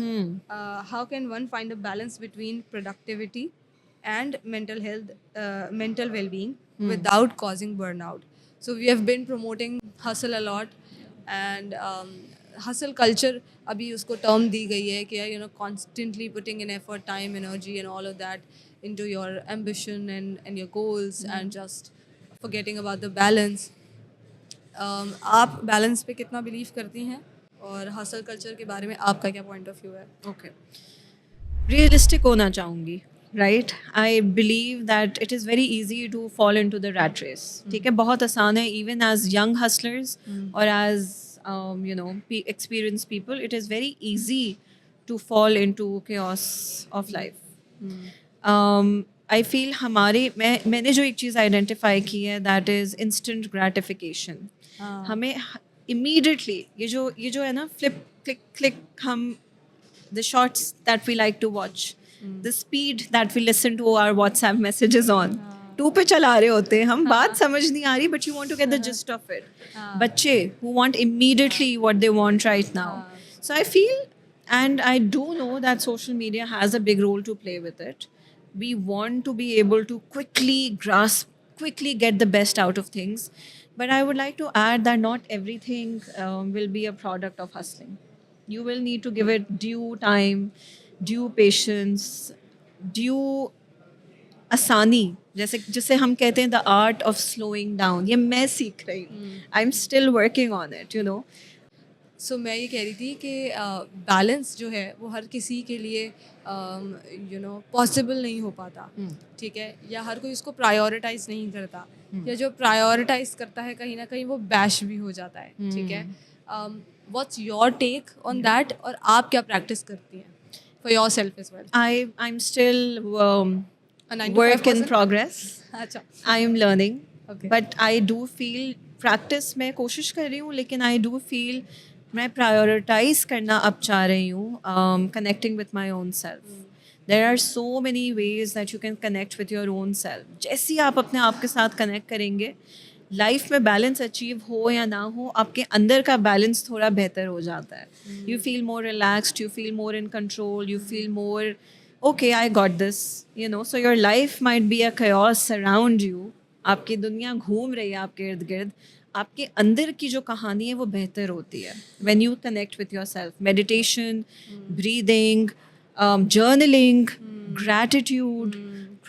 S2: how can one find a balance between productivity and mental health, mental well-being without causing burnout? So we have been promoting hustle a lot, and hustle culture अभी उसको term दी गई है कि constantly putting in effort, time, energy and all of that into your ambition and your goals, and just forgetting about the balance. आप balance पे कितना believe करती हैं, और हसल कल्चर के बारे में आपका क्या पॉइंट ऑफ व्यू है?
S1: Okay. Realistic होना चाहूँगी. Right? I believe that it is very easy to fall into the rat race. ठीक है, बहुत आसान है. Even as young hustlers or as experienced people, it is very easy to fall into chaos of life. I feel मैंने जो एक चीज़ identify की है, that is instant gratification. हमें immediately ये जो है ना, flip click हम the shorts that we like to watch, the speed that we listen to our WhatsApp messages on, 2 पे चला रहे होते हैं हम, बात समझ नहीं आ रही, but you want to get the gist of it. बच्चे who want immediately what they want right now. So I feel, and I do know that social media has a big role to play with it. We want to be able to quickly grasp, quickly get the best out of things. But I would like to add that not everything will be a product of hustling. You will need to give it due time, due patience, due आसानी. जैसे हम कहते हैं the art of slowing down. ये मैं सीख रही हूँ. I'm still working on it,
S2: सो मैं ये कह रही थी कि बैलेंस जो है वो हर किसी के लिए पॉसिबल नहीं हो पाता. ठीक है, या हर कोई उसको प्रायोरिटाइज नहीं करता, या जो प्रायोरिटाइज करता है कहीं ना कहीं वो बैश भी हो जाता है. ठीक है, what's your take on that, और आप क्या प्रैक्टिस करती हैं for yourself as well?
S1: I'm still work in progress.
S2: अच्छा.
S1: I am learning.
S2: Okay.
S1: But I do feel practice मैं कोशिश कर रही हूँ, लेकिन I do feel मैं प्रायोरिटाइज करना अब चाह रही हूँ, connecting with my own self. There are so many ways that you can connect with your own self. जैसे ही आप अपने आप के साथ कनेक्ट करेंगे, लाइफ में बैलेंस अचीव हो या ना हो, आपके अंदर का बैलेंस थोड़ा बेहतर हो जाता है. You feel more relaxed, you feel more in control, you feel more okay, I got this, you know. So your life might be a chaos around you. आपकी दुनिया घूम रही है आपके इर्द गिर्द, आपके अंदर की जो कहानी है वो बेहतर होती है when you connect with yourself. Meditation, breathing, journaling, gratitude,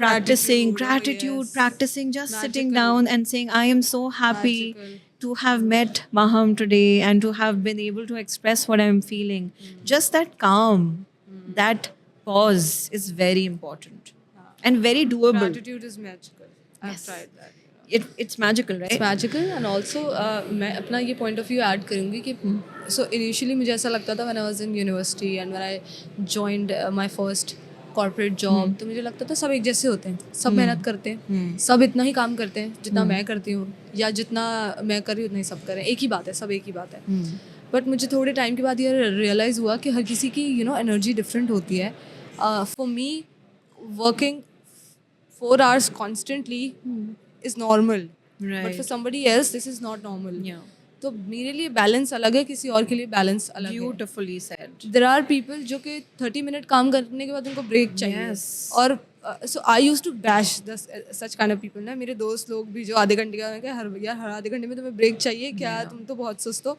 S1: practicing gratitude,
S2: yes.
S1: practicing just sitting
S2: Magical.
S1: down and saying I am so happy
S2: Magical.
S1: to have met Maham today and to have been able to express what I'm feeling. Just that calm, that pause is very important and very doable.
S2: Gratitude is magical. I've tried that.
S1: It's magical, right?
S2: It's magical and also मैं अपना ये point of view add करूँगी कि so initially मुझे ऐसा लगता था when I was in university and when I joined my first corporate job तो मुझे लगता था सब एक जैसे होते हैं, सब मेहनत करते हैं, सब इतना ही काम करते हैं जितना मैं करती हूँ या जितना मैं कर रही हूँ उतना ही सब करें, एक ही बात है, सब एक ही बात है. बट मुझे थोड़े टाइम के बाद ये रियलाइज़ हुआ कि हर किसी की एनर्जी डिफरेंट होती है. For me, working 4 hours constantly is normal.
S1: Right.
S2: But for somebody else, this is not normal.
S1: Yeah.
S2: तो मेरे लिए बैलेंस अलग है, किसी और के लिए बैलेंस अलग है.
S1: Beautifully said.
S2: There are people जो कि 30 मिनट काम करने के बाद उनको ब्रेक चाहिए.
S1: Yes.
S2: और so I used to bash such kind of people ना. मेरे दोस्त लोग भी जो आधे घंटे का हर आधे घंटे में तुम्हें ब्रेक चाहिए क्या, तुम तो बहुत सुस्त हो,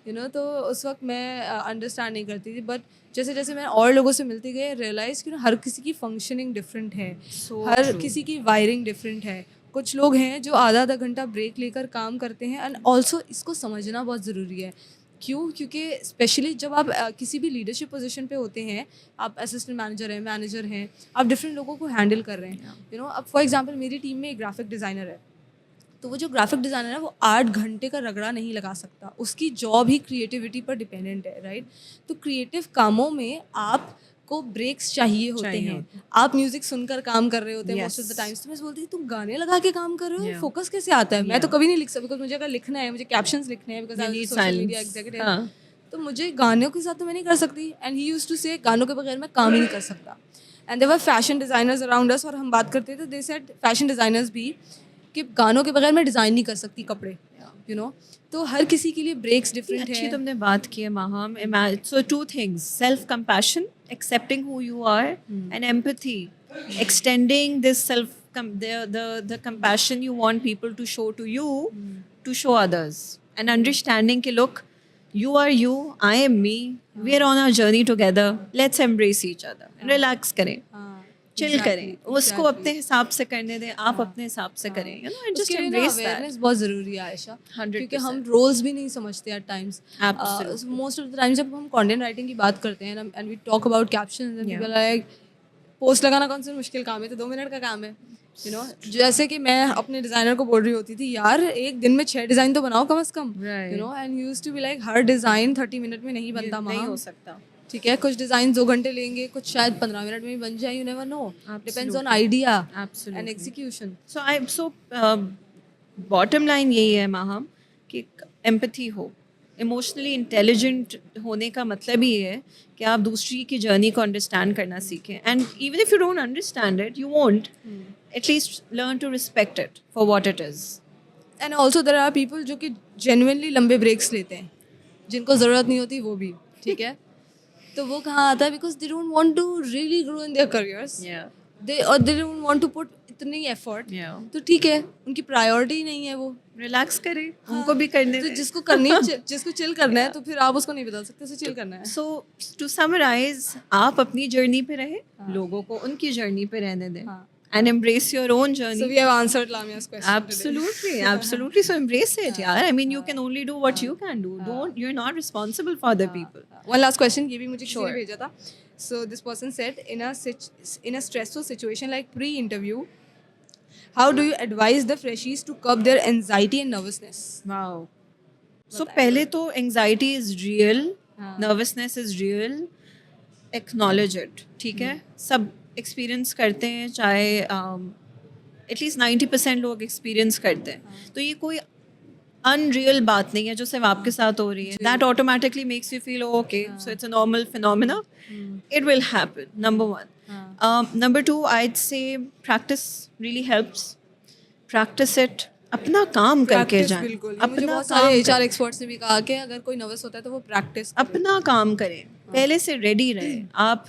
S2: तो उस वक्त मैं अंडरस्टैंड नहीं करती थी. बट जैसे जैसे मैं और लोगों से मिलती गई रियलाइज़ कि हर किसी की फंक्शनिंग डिफरेंट है, हर किसी की वायरिंग डिफरेंट है. कुछ लोग हैं जो आधा घंटा ब्रेक लेकर काम करते हैं. एंड ऑल्सो इसको समझना बहुत ज़रूरी है. क्यों? क्योंकि स्पेशली जब आप किसी भी लीडरशिप पोजीशन पे होते हैं, आप असिस्टेंट मैनेजर हैं, मैनेजर हैं, आप डिफरेंट लोगों को हैंडल कर रहे हैं. अब फॉर एग्जांपल मेरी टीम में एक ग्राफिक डिज़ाइनर है, तो वो जो ग्राफिक डिज़ाइनर है वो 8 घंटे का रगड़ा नहीं लगा सकता. उसकी जॉब ही क्रिएटिविटी पर डिपेंडेंट है, राइट? तो क्रिएटिव कामों में आपको ब्रेक्स चाहिए होते हैं. आप म्यूजिक सुनकर काम कर रहे होते हैं मोस्ट ऑफ द टाइम्स. तो मैं बोलती हूँ तुम गाने लगा के काम कर रहे हो, फोकस कैसे आता है? मैं तो कभी नहीं लिख सकती, बिकॉज मुझे अगर लिखना है, मुझे कैप्शंस लिखने हैं, because I am social media executive, तो मुझे गानों के साथ तो मैं नहीं कर सकती. एंड ही यूज्ड टू से गानों के बगैर मैं काम ही नहीं कर सकता. And there were fashion designers around us, और हम बात करते थे, दे सेड फैशन डिज़ाइनर्स भी कि गानों के बगैर मैं डिज़ाइन नहीं कर सकती कपड़े. तो हर किसी के लिए ब्रेक्स डिफरेंट है.
S1: अच्छी तुमने बात की है Maham. So 2 things: self compassion, accepting who you are, and empathy, extending this the compassion you want people to show to you, to show others, and understanding कि look, you are you, I am me, we are on our journey together, let's embrace each other and relax करें, chill करें, उसको अपने हिसाब से करने दें, आप अपने हिसाब से करें, and just embrace that.
S2: Awareness बहुत ज़रूरी है आयशा,
S1: 100%.
S2: क्योंकि हम रोल्स भी नहीं समझते at times. Most of the time जब हम कंटेंट राइटिंग की बात करते हैं and we talk about captions and people like post लगाना कौन सा मुश्किल काम है, तो 2 मिनट का काम है. जैसे कि मैं अपने डिज़ाइनर को बोल रही होती थी, यार एक दिन में 6 डिज़ाइन तो बनाओ कम से कम. And used to be like हर डिज़ाइन 30 मिनट में नहीं बनता,
S1: नहीं हो सकता.
S2: ठीक है, कुछ डिज़ाइन 2 घंटे लेंगे, कुछ शायद 15 मिनट में ही बन जाए. You never know, depends on idea and execution.
S1: So bottom line यही है माहम कि एम्पैथी हो. इमोशनली इंटेलिजेंट होने का मतलब ही है कि आप दूसरी की जर्नी को अंडरस्टैंड करना सीखें. And even if you don't understand it, you won't at least learn to respect it for what it is.
S2: And also there are people जो कि जेन्युइनली लंबे ब्रेक्स लेते हैं, जिनको ज़रूरत नहीं होती वो भी. ठीक है, तो वो कहाँ आता है? Because they don't want to really grow in their careers, they don't want to put इतनी एफर्ट. तो ठीक है, उनकी प्रायोरिटी ही नहीं है, वो
S1: रिलैक्स करें, उनको भी करने
S2: तो
S1: दें.
S2: जिसको चिल करना है, तो फिर आप उसको नहीं बदल सकते, उसे चिल करना है.
S1: सो टू समराइज, आप अपनी जर्नी पे रहे, लोगों को उनकी जर्नी पे रहने दें. And embrace your own journey.
S2: So we have answered Lamia's question.
S1: Absolutely, absolutely. So embrace it, yeah. I mean, you can only do what you can do. You're not responsible for other people.
S2: One last question, ये भी मुझे किसी ने भेजा था. So this person said, in a stressful situation like pre-interview, how do you advise the freshies to curb their anxiety and nervousness?
S1: Wow. So पहले तो anxiety is real, nervousness is real. Acknowledge it. ठीक है? सब experience करते हैं, चाहे at least 90% लोग experience करते हैं. तो ये कोई अनरियल बात नहीं है जो सिर्फ आपके साथ हो रही है. That automatically makes you feel okay, so it's a normal phenomena. It will happen, number one. Number two, I'd say practice really helps. Practice it. अपना काम करके
S2: प्रैक्टिस
S1: जाएं.
S2: बिल्कुल. ये मुझे
S1: अपना
S2: बहुत सारे
S1: काम
S2: एचआर
S1: करें.
S2: एक्सपर्ट्स ने भी कहा कि अगर कोई नर्वस होता है तो वो प्रैक्टिस
S1: अपना काम करें. पहले से रेडी रहें. आप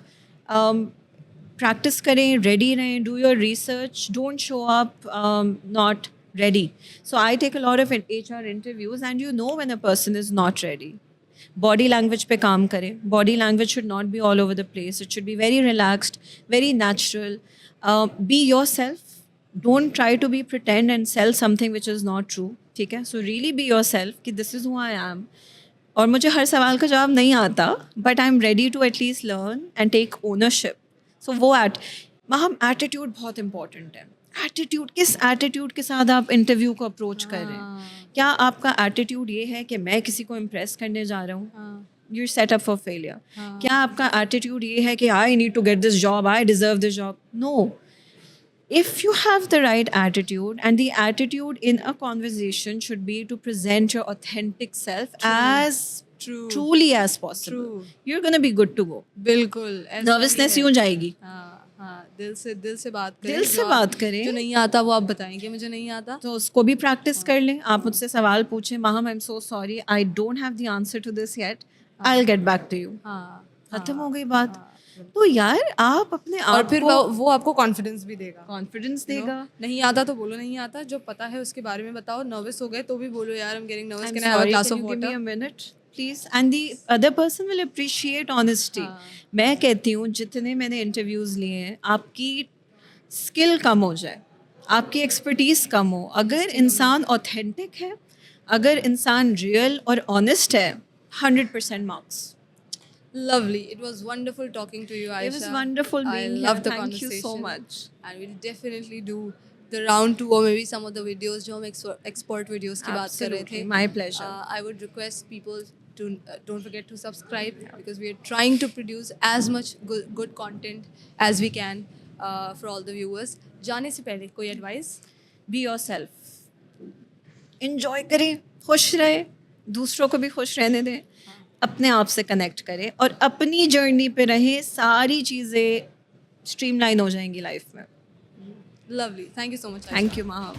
S1: प्रैक्टिस करें, रेडी रहें. Do your research. Don't show up not ready. So I take a lot of HR interviews and you know when a person is not ready. Body language पे काम करें. Body language should not be all over the place. It should be very relaxed, very natural. Be yourself. Don't try to be pretend and sell something which is not true. ठीक है? So really be yourself कि this is who I am. और मुझे हर सवाल का जवाब नहीं आता, but I'm ready to at least learn and take ownership. So वो एटीट्यूड बहुत important है. एटीट्यूड, किस एटीट्यूड के साथ आप इंटरव्यू को अप्रोच कर रहे हैं. क्या आपका एटीट्यूड ये है कि मैं किसी को इम्प्रेस करने जा रहा हूँ? You set up for failure. क्या आपका एटीट्यूड ये है कि I need to get this job, I deserve this job? No. If you have the right attitude, and the attitude in a conversation should be to present your authentic self as truly as possible, you're going to be good to go.
S2: बिल्कुल.
S1: Nervousness यूं जाएगी.
S2: दिल से बात करें.
S1: दिल से बात करें.
S2: जो नहीं आता वो आप बताएं कि मुझे नहीं आता,
S1: तो उसको भी प्रैक्टिस कर लें. आप मुझसे सवाल पूछें, Maham I am so sorry, I don't have the answer to this yet, I will get back to you. खत्म हो गई बात. तो यार आप अपने आप
S2: और फिर वो आपको कॉन्फिडेंस भी देगा.
S1: कॉन्फिडेंस देगा.
S2: नहीं आता तो बोलो नहीं आता, जो पता है उसके बारे में बताओ. नर्वस हो गए तो भी बोलो यार I am getting nervous, can I have a glass of water?
S1: Give me a minute please. And the other person will appreciate honesty. मैं कहती हूँ जितने मैंने इंटरव्यूज लिए हैं, आपकी स्किल कम हो जाए, आपकी एक्सपर्टीज कम हो, अगर इंसान ऑथेंटिक है, अगर इंसान रियल और ऑनेस्ट है, 100% marks.
S2: Lovely. It was wonderful talking to you, Ayesha.
S1: It was wonderful being here.
S2: Loved the
S1: Thank
S2: conversation.
S1: you so much.
S2: And we'll definitely do the round 2 or maybe some of the videos जो हम export videos की बात कर रहे थे.
S1: My pleasure.
S2: I would request people to don't forget to subscribe because we are trying to produce as much good content as we can for all the viewers. जाने से पहले कोई advice?
S1: Be yourself. Enjoy करें, खुश रहे, दूसरों को भी खुश रहने दें. अपने आप से कनेक्ट करें और अपनी जर्नी पे रहें. सारी चीज़ें स्ट्रीमलाइन हो जाएंगी लाइफ में.
S2: Lovely. Thank you so much.
S1: Thank you, Maham.